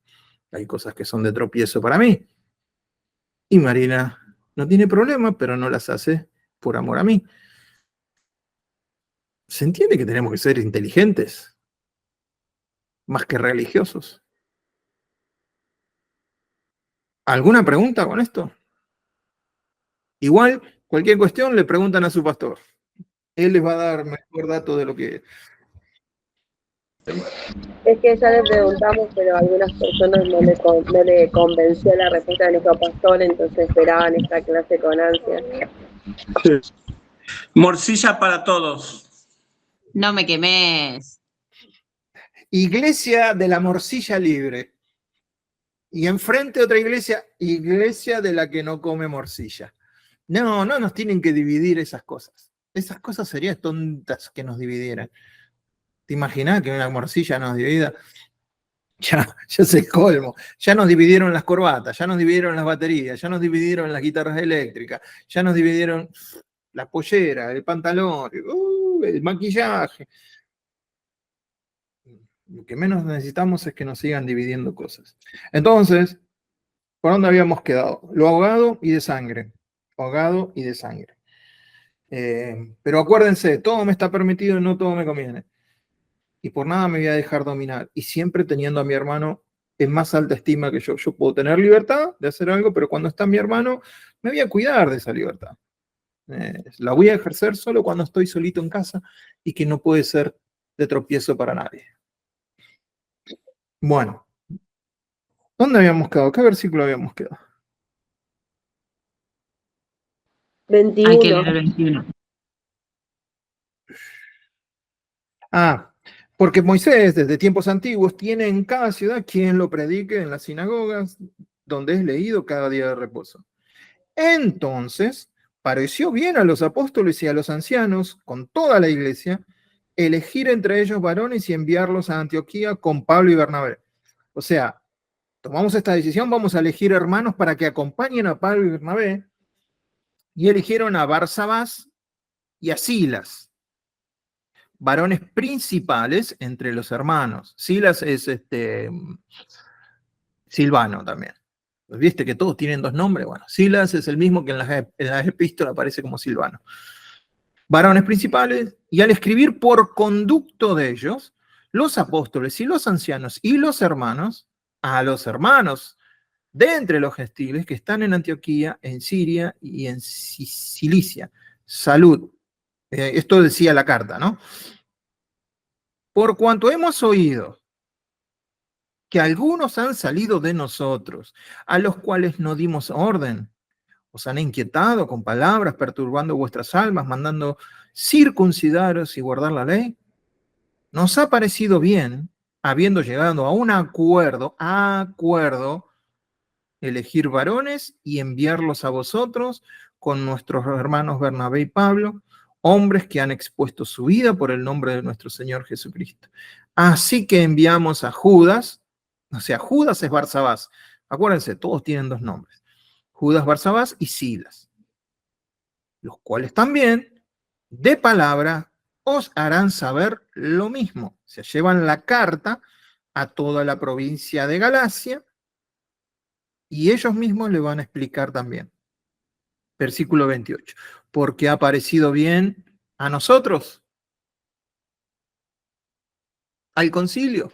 Hay cosas que son de tropiezo para mí. Y Marina no tiene problema, pero no las hace por amor a mí. ¿Se entiende que tenemos que ser inteligentes? Más que religiosos. ¿Alguna pregunta con esto? Igual, cualquier cuestión le preguntan a su pastor. Él les va a dar mejor dato de lo que... Es que ya le preguntamos, pero a algunas personas no le convenció la respuesta de nuestro pastor, entonces esperaban esta clase con ansia. Sí. Morcilla para todos. No me quemes. Iglesia de la morcilla libre. Y enfrente otra iglesia, iglesia de la que no come morcilla. No, no nos tienen que dividir esas cosas. Esas cosas serían tontas que nos dividieran. ¿Te imaginas que una morcilla nos divida? Ya se colmo. Ya nos dividieron las corbatas, ya nos dividieron las baterías, ya nos dividieron las guitarras eléctricas, ya nos dividieron la pollera, el pantalón, el maquillaje. Lo que menos necesitamos es que nos sigan dividiendo cosas. Entonces, ¿por dónde habíamos quedado? Lo ahogado y de sangre. Ahogado y de sangre. Pero acuérdense, todo me está permitido y no todo me conviene. Y por nada me voy a dejar dominar. Y siempre teniendo a mi hermano en más alta estima que yo. Yo puedo tener libertad de hacer algo, pero cuando está mi hermano, me voy a cuidar de esa libertad. La voy a ejercer solo cuando estoy solito en casa y que no puede ser de tropiezo para nadie. Bueno, ¿dónde habíamos quedado? ¿Qué versículo habíamos quedado? 21. Hay que leer el 21. Porque Moisés, desde tiempos antiguos, tiene en cada ciudad quien lo predique en las sinagogas, donde es leído cada día de reposo. Entonces, pareció bien a los apóstoles y a los ancianos, con toda la iglesia, elegir entre ellos varones y enviarlos a Antioquía con Pablo y Bernabé. O sea, tomamos esta decisión, vamos a elegir hermanos para que acompañen a Pablo y Bernabé, y eligieron a Barsabás y a Silas, varones principales entre los hermanos. Silas es Silvano también. ¿Viste que todos tienen dos nombres? Bueno, Silas es el mismo que en las epístolas aparece como Silvano. Varones principales, y al escribir por conducto de ellos, los apóstoles y los ancianos y los hermanos, a los hermanos de entre los gentiles que están en Antioquía, en Siria y en Cilicia. Salud. Esto decía la carta, ¿no? Por cuanto hemos oído que algunos han salido de nosotros, a los cuales no dimos orden, os han inquietado con palabras, perturbando vuestras almas, mandando circuncidaros y guardar la ley, nos ha parecido bien, habiendo llegado a un acuerdo, elegir varones y enviarlos a vosotros con nuestros hermanos Bernabé y Pablo, hombres que han expuesto su vida por el nombre de nuestro Señor Jesucristo. Así que enviamos a Judas, o sea, Judas es Barsabás. Acuérdense, todos tienen dos nombres. Judas, Barsabás y Silas, los cuales también, de palabra, os harán saber lo mismo. Se llevan la carta a toda la provincia de Galacia y ellos mismos le van a explicar también. Versículo 28. Porque ha parecido bien a nosotros, al concilio,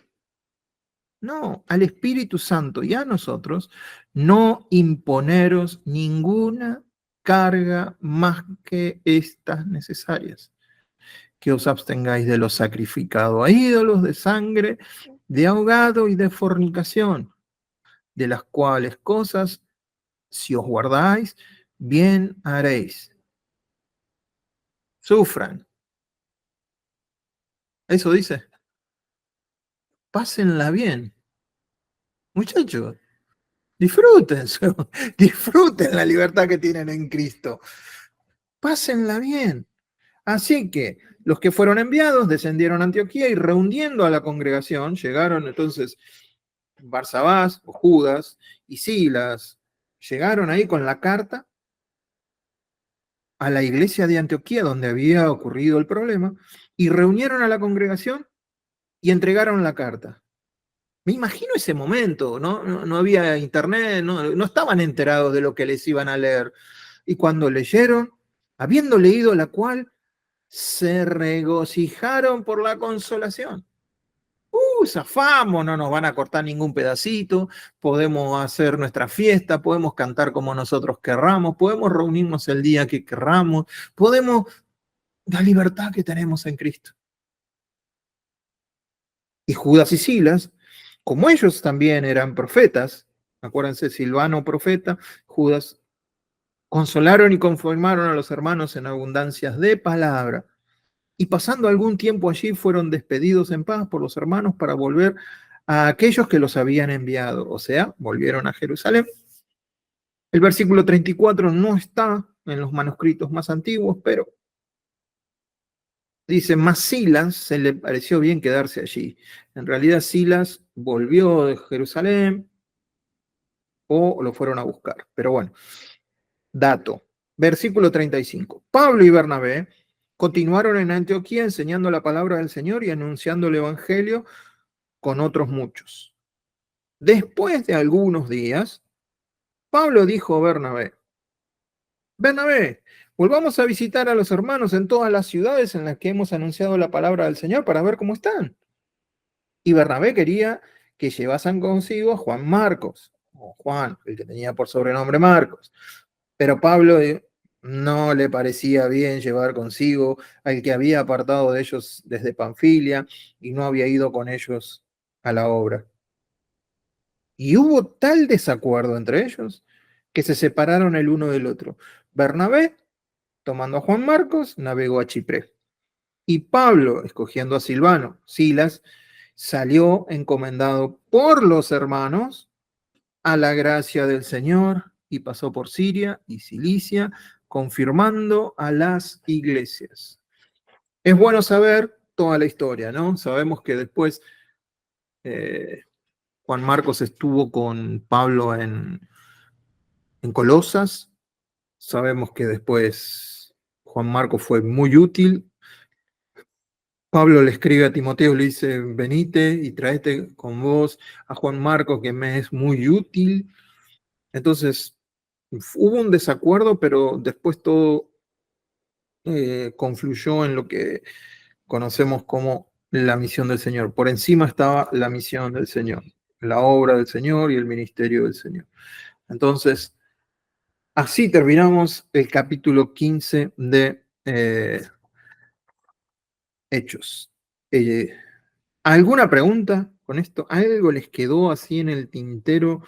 no, al Espíritu Santo y a nosotros, no imponeros ninguna carga más que estas necesarias. Que os abstengáis de lo sacrificado a ídolos, de sangre, de ahogado y de fornicación, de las cuales cosas, si os guardáis, bien haréis. Sufran. Eso dice. Pásenla bien. Muchachos, disfruten, disfruten la libertad que tienen en Cristo. Pásenla bien. Así que los que fueron enviados descendieron a Antioquía y reuniendo a la congregación, llegaron entonces Barsabás o Judas y Silas, llegaron ahí con la carta a la iglesia de Antioquía donde había ocurrido el problema y reunieron a la congregación y entregaron la carta. Me imagino ese momento, ¿no? No había internet, no estaban enterados de lo que les iban a leer. Y cuando leyeron, habiendo leído la cual, se regocijaron por la consolación. Zafamos, no nos van a cortar ningún pedacito, podemos hacer nuestra fiesta, podemos cantar como nosotros querramos, podemos reunirnos el día que querramos, podemos, la libertad que tenemos en Cristo. Y Judas y Silas, como ellos también eran profetas, acuérdense, Silvano profeta, Judas, consolaron y conformaron a los hermanos en abundancias de palabra. Y pasando algún tiempo allí fueron despedidos en paz por los hermanos para volver a aquellos que los habían enviado, o sea, volvieron a Jerusalén. El versículo 34 no está en los manuscritos más antiguos, pero dice, más Silas se le pareció bien quedarse allí. En realidad Silas volvió de Jerusalén o lo fueron a buscar. Pero bueno, dato. Versículo 35. Pablo y Bernabé continuaron en Antioquía enseñando la palabra del Señor y anunciando el Evangelio con otros muchos. Después de algunos días, Pablo dijo a Bernabé, Bernabé, volvamos a visitar a los hermanos en todas las ciudades en las que hemos anunciado la palabra del Señor para ver cómo están. Y Bernabé quería que llevasen consigo a Juan Marcos, o Juan, el que tenía por sobrenombre Marcos. Pero Pablo no le parecía bien llevar consigo al que había apartado de ellos desde Panfilia y no había ido con ellos a la obra. Y hubo tal desacuerdo entre ellos que se separaron el uno del otro. Bernabé, tomando a Juan Marcos, navegó a Chipre. Y Pablo, escogiendo a Silvano, Silas, salió encomendado por los hermanos a la gracia del Señor y pasó por Siria y Cilicia, confirmando a las iglesias. Es bueno saber toda la historia, ¿no? Sabemos que después Juan Marcos estuvo con Pablo en Colosas. Sabemos que después Juan Marcos fue muy útil. Pablo le escribe a Timoteo, le dice, venite y tráete con vos a Juan Marcos, que me es muy útil. Entonces, hubo un desacuerdo, pero después todo confluyó en lo que conocemos como la misión del Señor. Por encima estaba la misión del Señor, la obra del Señor y el ministerio del Señor. Entonces, así terminamos el capítulo 15 de Hechos. ¿Alguna pregunta con esto? ¿Algo les quedó así en el tintero?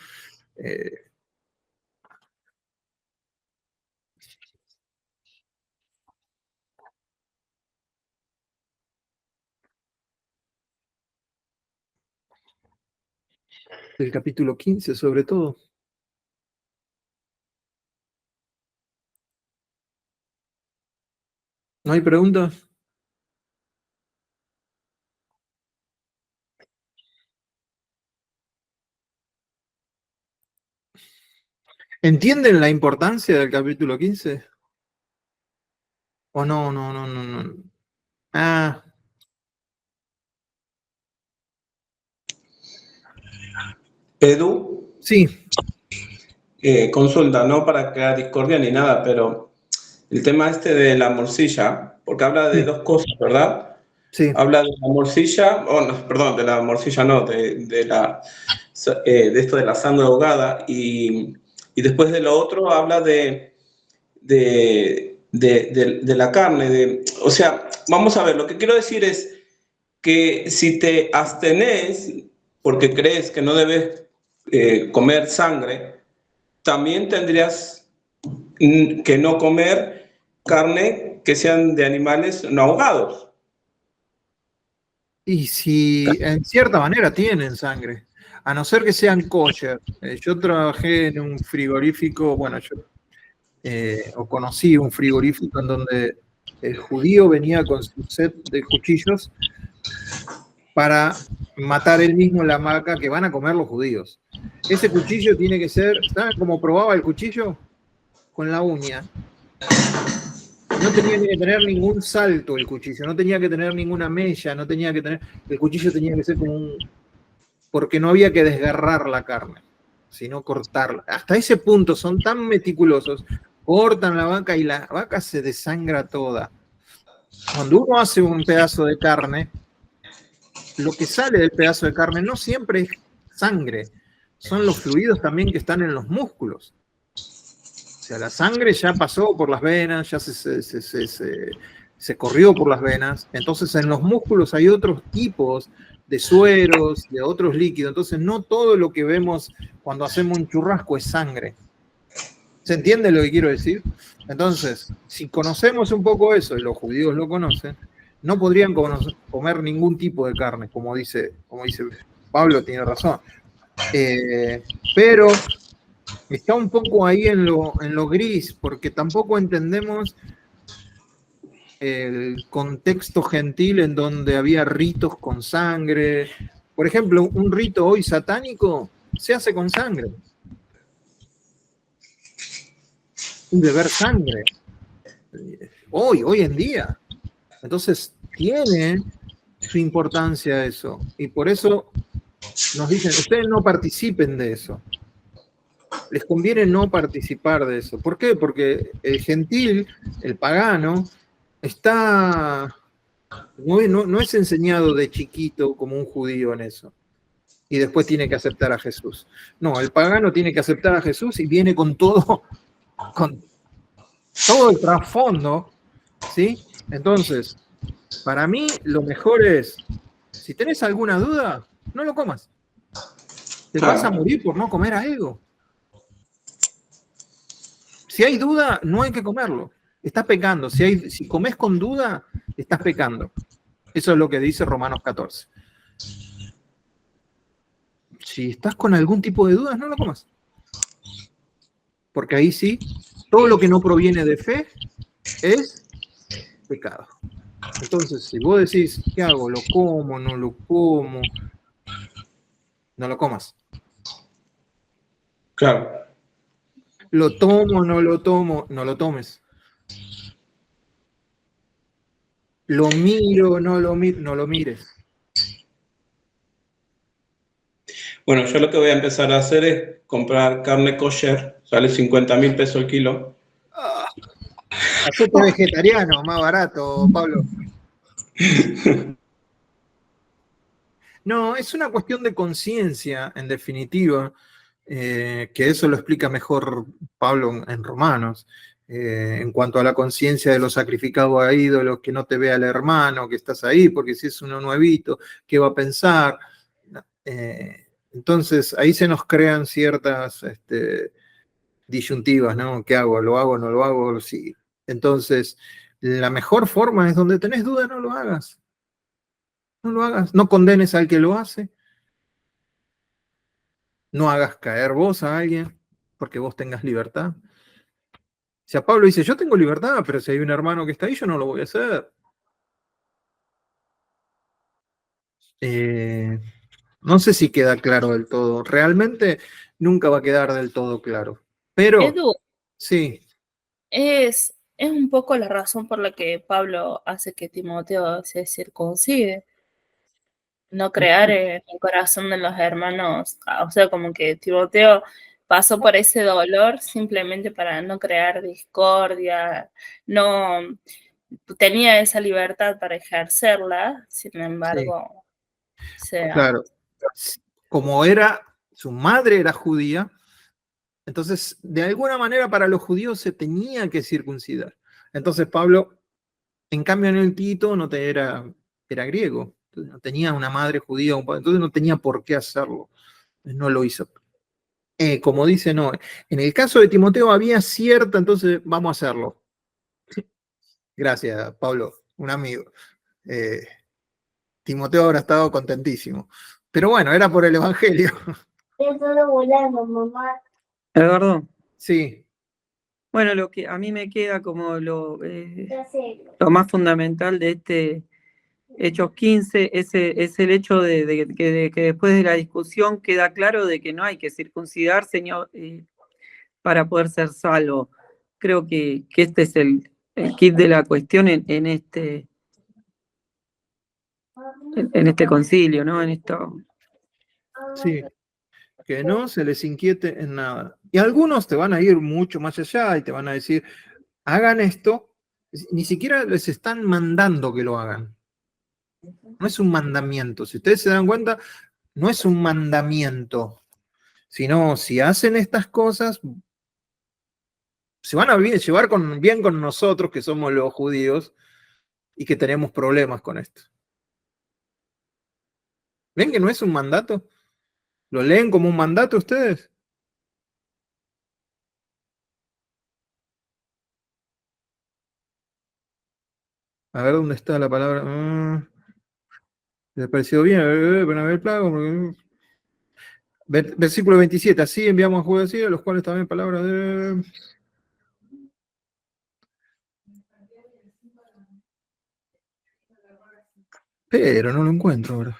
Del capítulo 15, sobre todo. ¿No hay preguntas? ¿Entienden la importancia del capítulo 15? ¿O no? No. Ah, Edu, sí. consulta, no para crear discordia ni nada, pero el tema este de la morcilla, porque habla de Sí. dos cosas, ¿verdad? Sí. Habla de la morcilla, no, perdón, de la morcilla no, de esto de la sangre ahogada, y después de lo otro habla de la carne. O sea, vamos a ver, lo que quiero decir es que si te abstenés porque crees que no debes comer sangre, también tendrías que no comer carne que sean de animales no ahogados. Y si en cierta manera tienen sangre, a no ser que sean kosher. Yo trabajé en un frigorífico, bueno, o conocí un frigorífico en donde el judío venía con su set de cuchillos para matar él mismo la vaca que van a comer los judíos. Ese cuchillo tiene que ser, ¿saben cómo probaba el cuchillo? Con la uña. No tenía que tener ningún salto el cuchillo, no tenía que tener ninguna mella, no tenía que tener, el cuchillo tenía que ser como porque no había que desgarrar la carne, sino cortarla. Hasta ese punto son tan meticulosos, cortan la vaca y la vaca se desangra toda. Cuando uno hace un pedazo de carne, lo que sale del pedazo de carne no siempre es sangre, son los fluidos también que están en los músculos. O sea, la sangre ya pasó por las venas, ya se corrió por las venas. Entonces, en los músculos hay otros tipos de sueros, de otros líquidos. Entonces, no todo lo que vemos cuando hacemos un churrasco es sangre. ¿Se entiende lo que quiero decir? Entonces, si conocemos un poco eso, y los judíos lo conocen, no podrían comer ningún tipo de carne, como dice Pablo, tiene razón. Pero está un poco ahí en lo gris, porque tampoco entendemos el contexto gentil en donde había ritos con sangre. Por ejemplo, un rito hoy satánico se hace con sangre. Y beber sangre. Hoy en día. Entonces, tiene su importancia eso. Y por eso nos dicen, ustedes no participen de eso. Les conviene no participar de eso. ¿Por qué? Porque el gentil, el pagano, no es enseñado de chiquito como un judío en eso. Y después tiene que aceptar a Jesús. No, el pagano tiene que aceptar a Jesús y viene con todo el trasfondo, ¿sí? Entonces, para mí lo mejor es, si tenés alguna duda, no lo comas. Te vas a morir por no comer algo. Si hay duda, no hay que comerlo. Estás pecando. Si comes con duda, estás pecando. Eso es lo que dice Romanos 14. Si estás con algún tipo de dudas, no lo comas. Porque ahí sí, todo lo que no proviene de fe es pecado. Entonces, si vos decís, ¿qué hago? ¿Lo como? ¿No lo como? No lo comas. Claro. ¿Lo tomo? ¿No lo tomo? No lo tomes. ¿Lo miro? ¿No lo miro? No lo mires. Bueno, yo lo que voy a empezar a hacer es comprar carne kosher, sale 50.000 pesos el kilo. Hacete vegetariano, más barato, Pablo. No, es una cuestión de conciencia, en definitiva, que eso lo explica mejor Pablo en Romanos, en cuanto a la conciencia de lo sacrificado a ídolos, que no te vea el hermano, que estás ahí, porque si es uno nuevito, ¿qué va a pensar? Entonces, ahí se nos crean ciertas disyuntivas, ¿no? ¿Qué hago? ¿Lo hago? ¿No lo hago? Sí. Entonces, la mejor forma es donde tenés duda, no lo hagas. No lo hagas. No condenes al que lo hace. No hagas caer vos a alguien porque vos tengas libertad. Si a Pablo dice, yo tengo libertad, pero si hay un hermano que está ahí, yo no lo voy a hacer. No sé si queda claro del todo. Realmente nunca va a quedar del todo claro. Pero Edu, sí, es un poco la razón por la que Pablo hace que Timoteo se circuncide. No crear en el corazón de los hermanos, o sea, como que Timoteo pasó por ese dolor simplemente para no crear discordia, no tenía esa libertad para ejercerla, sin sí, embargo, sea, claro. Como era, su madre era judía, entonces de alguna manera para los judíos se tenía que circuncidar. Entonces Pablo, en cambio en el Tito, era griego, entonces no tenía una madre judía, entonces no tenía por qué hacerlo, no lo hizo. Como dice, no, en el caso de Timoteo había cierta, entonces vamos a hacerlo. Gracias, Pablo, un amigo. Eh, Timoteo habrá estado contentísimo. Pero bueno, era por el Evangelio. Todo volando, mamá. Eduardo, Sí, bueno, lo que a mí me queda como Ya sé. lo más fundamental de este Hechos 15 es el hecho de que después de la discusión queda claro de que no hay que circuncidarse para poder ser salvo. Creo que este es el kit de la cuestión en este concilio, ¿no? En esto. sí. Que no se les inquiete en nada. Y algunos te van a ir mucho más allá y te van a decir, hagan esto, ni siquiera les están mandando que lo hagan. No es un mandamiento. Si ustedes se dan cuenta, no es un mandamiento, sino si hacen estas cosas, se van a llevar bien con nosotros, que somos los judíos, y que tenemos problemas con esto. ¿Ven que no es un mandato? ¿Lo leen como un mandato ustedes? A ver dónde está la palabra. ¿Les pareció bien? Van a ver el plago. Versículo 27. Así enviamos a judíos así, a los cuales también palabras de. Pero no lo encuentro ahora.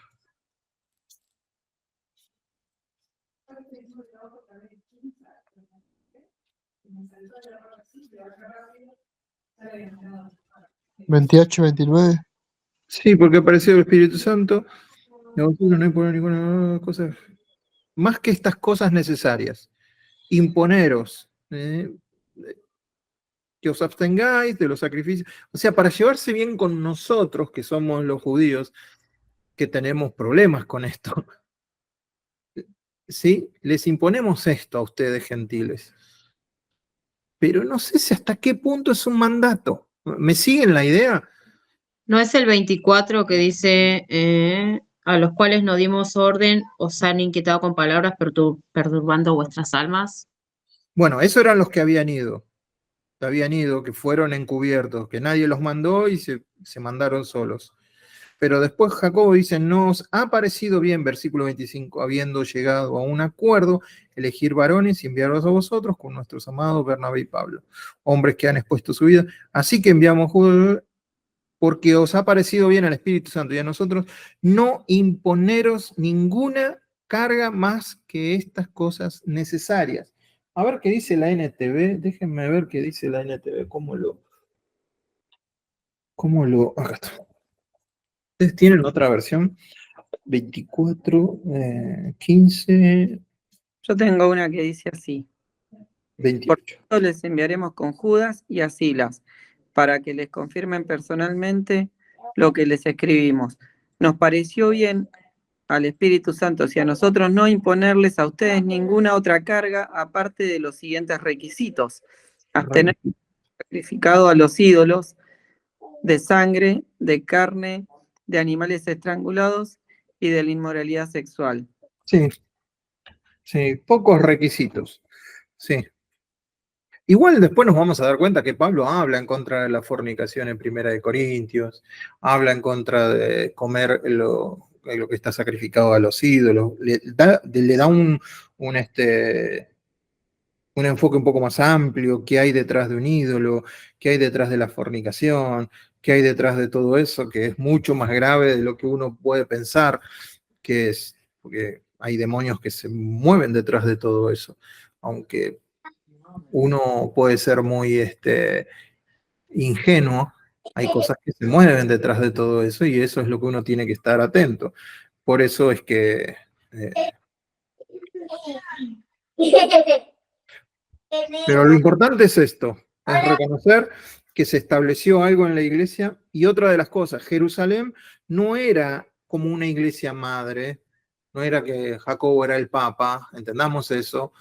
¿28, 29? Sí, porque apareció el Espíritu Santo. Y a vosotros no hay poner ninguna cosa. Más que estas cosas necesarias. Imponeros. Que os abstengáis de los sacrificios. O sea, para llevarse bien con nosotros, que somos los judíos, que tenemos problemas con esto. ¿Sí? Les imponemos esto a ustedes, gentiles. Pero no sé si hasta qué punto es un mandato. ¿Me siguen la idea? ¿No es el 24 que dice, a los cuales no dimos orden, os han inquietado con palabras perturbando vuestras almas? Bueno, esos eran los que habían ido, que fueron encubiertos, que nadie los mandó y se mandaron solos. Pero después Jacobo dice, nos ha parecido bien, versículo 25, habiendo llegado a un acuerdo, elegir varones y enviarlos a vosotros con nuestros amados Bernabé y Pablo, hombres que han expuesto su vida. Así que enviamos porque os ha parecido bien al Espíritu Santo y a nosotros no imponeros ninguna carga más que estas cosas necesarias. A ver qué dice la NTV, déjenme ver qué dice la NTV, acá está. ¿Ustedes tienen otra versión? 24, 15, Yo tengo una que dice así. 28. Por tanto, les enviaremos con Judas y a Silas, para que les confirmen personalmente lo que les escribimos. Nos pareció bien al Espíritu Santo, y a nosotros no imponerles a ustedes ninguna otra carga aparte de los siguientes requisitos: abstener sacrificado a los ídolos, de sangre, de carne, de animales estrangulados y de la inmoralidad sexual. Sí, sí, pocos requisitos. Sí. Igual después nos vamos a dar cuenta que Pablo habla en contra de la fornicación en Primera de Corintios, habla en contra de comer lo que está sacrificado a los ídolos, le da un enfoque un poco más amplio, qué hay detrás de un ídolo, qué hay detrás de la fornicación, qué hay detrás de todo eso, que es mucho más grave de lo que uno puede pensar que es, porque hay demonios que se mueven detrás de todo eso, aunque uno puede ser muy ingenuo, hay cosas que se mueven detrás de todo eso y eso es lo que uno tiene que estar atento. Por eso es que... pero lo importante es esto, es reconocer que se estableció algo en la iglesia y otra de las cosas, Jerusalén no era como una iglesia madre, no era que Jacobo era el papa, entendamos eso.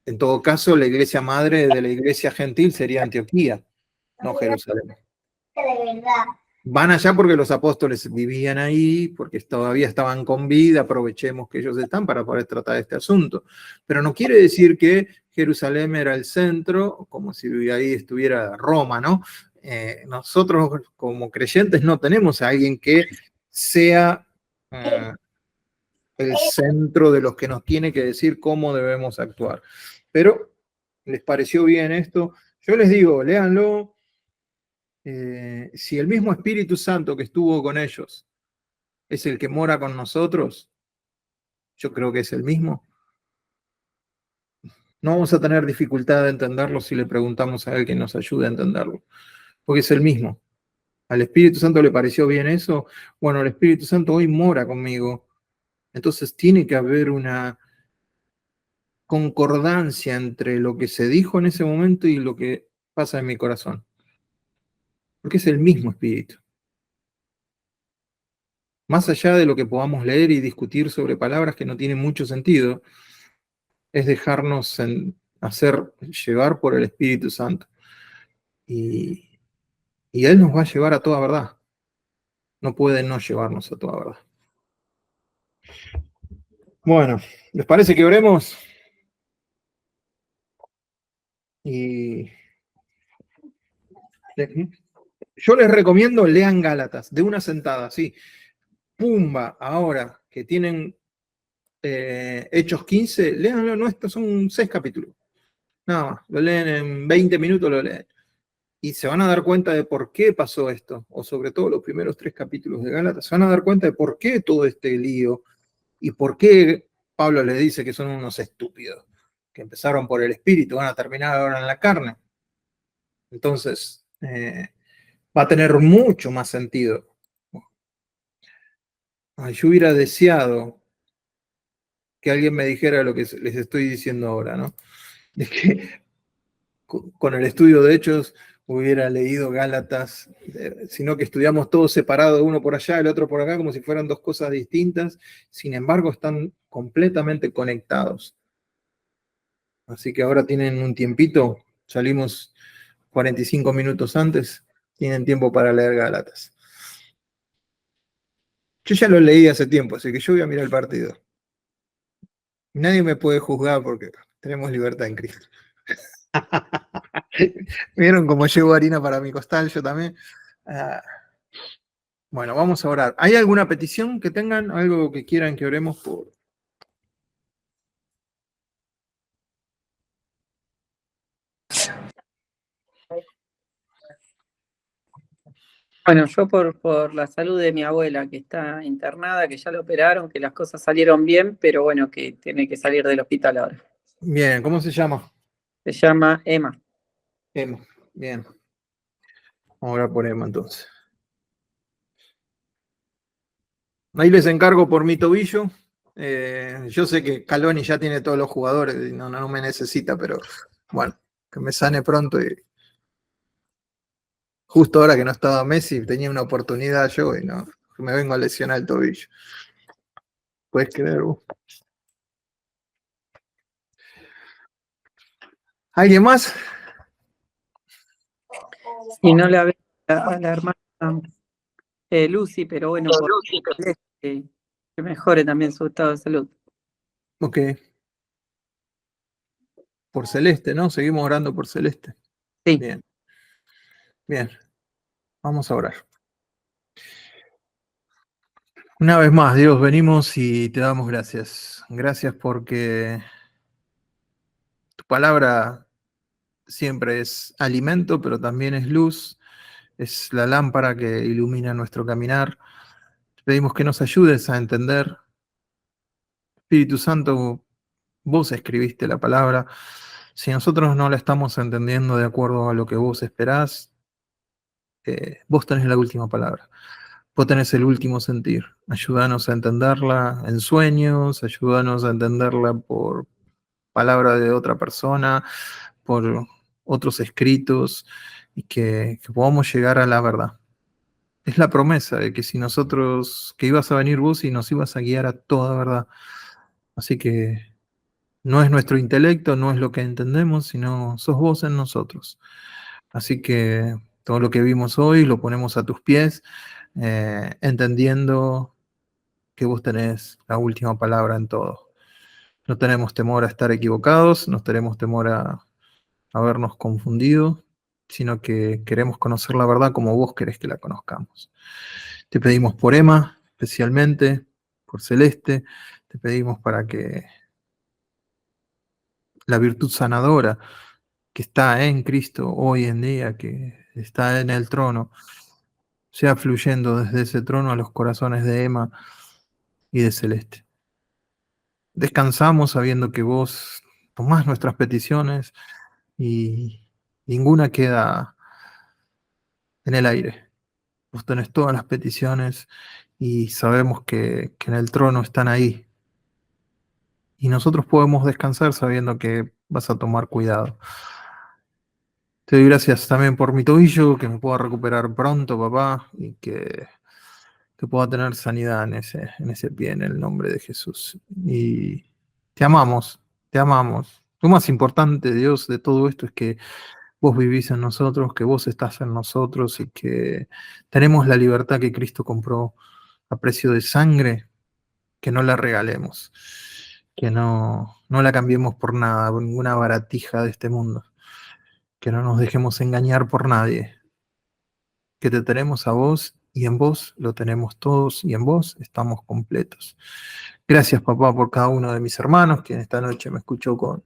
En todo caso, la iglesia madre de la iglesia gentil sería Antioquía, no Jerusalén. Van allá porque los apóstoles vivían ahí, porque todavía estaban con vida, aprovechemos que ellos están para poder tratar este asunto. Pero no quiere decir que Jerusalén era el centro, como si ahí estuviera Roma, ¿no? Nosotros como creyentes no tenemos a alguien que sea el centro de los que nos tiene que decir cómo debemos actuar. Pero, ¿les pareció bien esto? Yo les digo, léanlo. Si el mismo Espíritu Santo que estuvo con ellos es el que mora con nosotros, yo creo que es el mismo. No vamos a tener dificultad de entenderlo si le preguntamos a él que nos ayude a entenderlo, porque es el mismo. ¿Al Espíritu Santo le pareció bien eso? Bueno, el Espíritu Santo hoy mora conmigo. Entonces tiene que haber una concordancia entre lo que se dijo en ese momento y lo que pasa en mi corazón. Porque es el mismo Espíritu. Más allá de lo que podamos leer y discutir sobre palabras que no tienen mucho sentido, es dejarnos hacer llevar por el Espíritu Santo. Y Él nos va a llevar a toda verdad. No puede no llevarnos a toda verdad. Bueno, ¿les parece que oremos? Y yo les recomiendo lean Gálatas de una sentada, sí. Pumba, ahora que tienen Hechos 15, léanlo, no, estos son 6 capítulos. Nada más, lo leen en 20 minutos, lo leen. Y se van a dar cuenta de por qué pasó esto, o sobre todo los primeros 3 capítulos de Gálatas, se van a dar cuenta de por qué todo este lío y por qué Pablo les dice que son unos estúpidos, que empezaron por el espíritu, van a terminar ahora en la carne. Entonces, va a tener mucho más sentido. Yo hubiera deseado que alguien me dijera lo que les estoy diciendo ahora, ¿no? De que con el estudio de Hechos hubiera leído Gálatas, sino que estudiamos todos separados, uno por allá, el otro por acá, como si fueran 2 cosas distintas, sin embargo están completamente conectados. Así que ahora tienen un tiempito, salimos 45 minutos antes, tienen tiempo para leer Gálatas. Yo ya lo leí hace tiempo, así que yo voy a mirar el partido. Nadie me puede juzgar porque tenemos libertad en Cristo. ¿Vieron cómo llevo harina para mi costal? Yo también. Bueno, vamos a orar. ¿Hay alguna petición que tengan? ¿Algo que quieran que oremos por? Bueno, yo por la salud de mi abuela, que está internada, que ya la operaron, que las cosas salieron bien, pero bueno, que tiene que salir del hospital ahora. Bien, ¿cómo se llama? Se llama Emma. Emma, bien. Vamos a orar por Emma entonces. Ahí les encargo por mi tobillo. Yo sé que Caloni ya tiene todos los jugadores y no me necesita, pero bueno, que me sane pronto. Y justo ahora que no estaba Messi, tenía una oportunidad yo y no me vengo a lesionar el tobillo. ¿Puedes creer vos? ¿Alguien más? Y no la ve a la hermana Lucy, pero bueno, que mejore también su estado de salud. Ok. Por Celeste, ¿no? Seguimos orando por Celeste. Sí. Bien. Bien. Vamos a orar. Una vez más, Dios, venimos y te damos gracias. Gracias porque tu palabra siempre es alimento, pero también es luz. Es la lámpara que ilumina nuestro caminar. Te pedimos que nos ayudes a entender. Espíritu Santo, vos escribiste la palabra. Si nosotros no la estamos entendiendo de acuerdo a lo que vos esperás, vos tenés la última palabra. Vos tenés el último sentir. Ayúdanos a entenderla en sueños, ayúdanos a entenderla por palabra de otra persona, por otros escritos, y que podamos llegar a la verdad. Es la promesa de que si nosotros, que ibas a venir vos y nos ibas a guiar a toda verdad. Así que no es nuestro intelecto, no es lo que entendemos, sino sos vos en nosotros. Así que todo lo que vimos hoy lo ponemos a tus pies, entendiendo que vos tenés la última palabra en todo. No tenemos temor a estar equivocados, no tenemos temor a habernos confundido, sino que queremos conocer la verdad como vos querés que la conozcamos. Te pedimos por Emma, especialmente, por Celeste, te pedimos para que la virtud sanadora que está en Cristo hoy en día, que está en el trono, sea fluyendo desde ese trono a los corazones de Emma y de Celeste. Descansamos sabiendo que vos tomás nuestras peticiones y ninguna queda en el aire. Vos tenés todas las peticiones y sabemos que en el trono están ahí. Y nosotros podemos descansar sabiendo que vas a tomar cuidado. Te doy gracias también por mi tobillo, que me pueda recuperar pronto, papá, y que pueda tener sanidad en ese pie, en el nombre de Jesús. Y te amamos, te amamos. Lo más importante, Dios, de todo esto es que vos vivís en nosotros, que vos estás en nosotros y que tenemos la libertad que Cristo compró a precio de sangre, que no la regalemos, que no la cambiemos por nada, por ninguna baratija de este mundo, que no nos dejemos engañar por nadie, que te tenemos a vos y en vos lo tenemos todos y en vos estamos completos. Gracias, papá, por cada uno de mis hermanos, que esta noche me escuchó con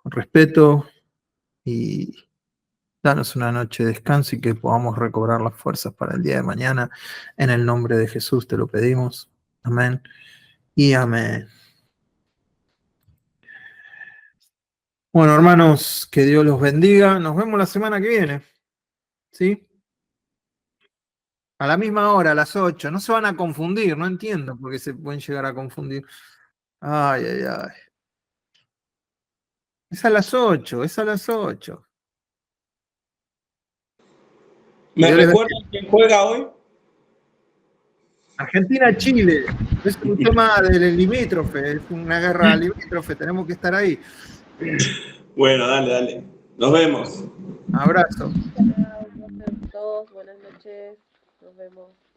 respeto, y danos una noche de descanso y que podamos recobrar las fuerzas para el día de mañana. En el nombre de Jesús te lo pedimos. Amén y amén. Bueno, hermanos, que Dios los bendiga. Nos vemos la semana que viene. ¿Sí? A la misma hora, a las 8. No se van a confundir, no entiendo por qué se pueden llegar a confundir. Ay, ay, ay. Es a las 8, es a las 8. ¿Me recuerdan quién juega hoy? Argentina-Chile. Es un tema del limítrofe, es una guerra limítrofe, tenemos que estar ahí. Bueno, dale. Nos vemos. Abrazo. Todos, buenas noches. Nos vemos.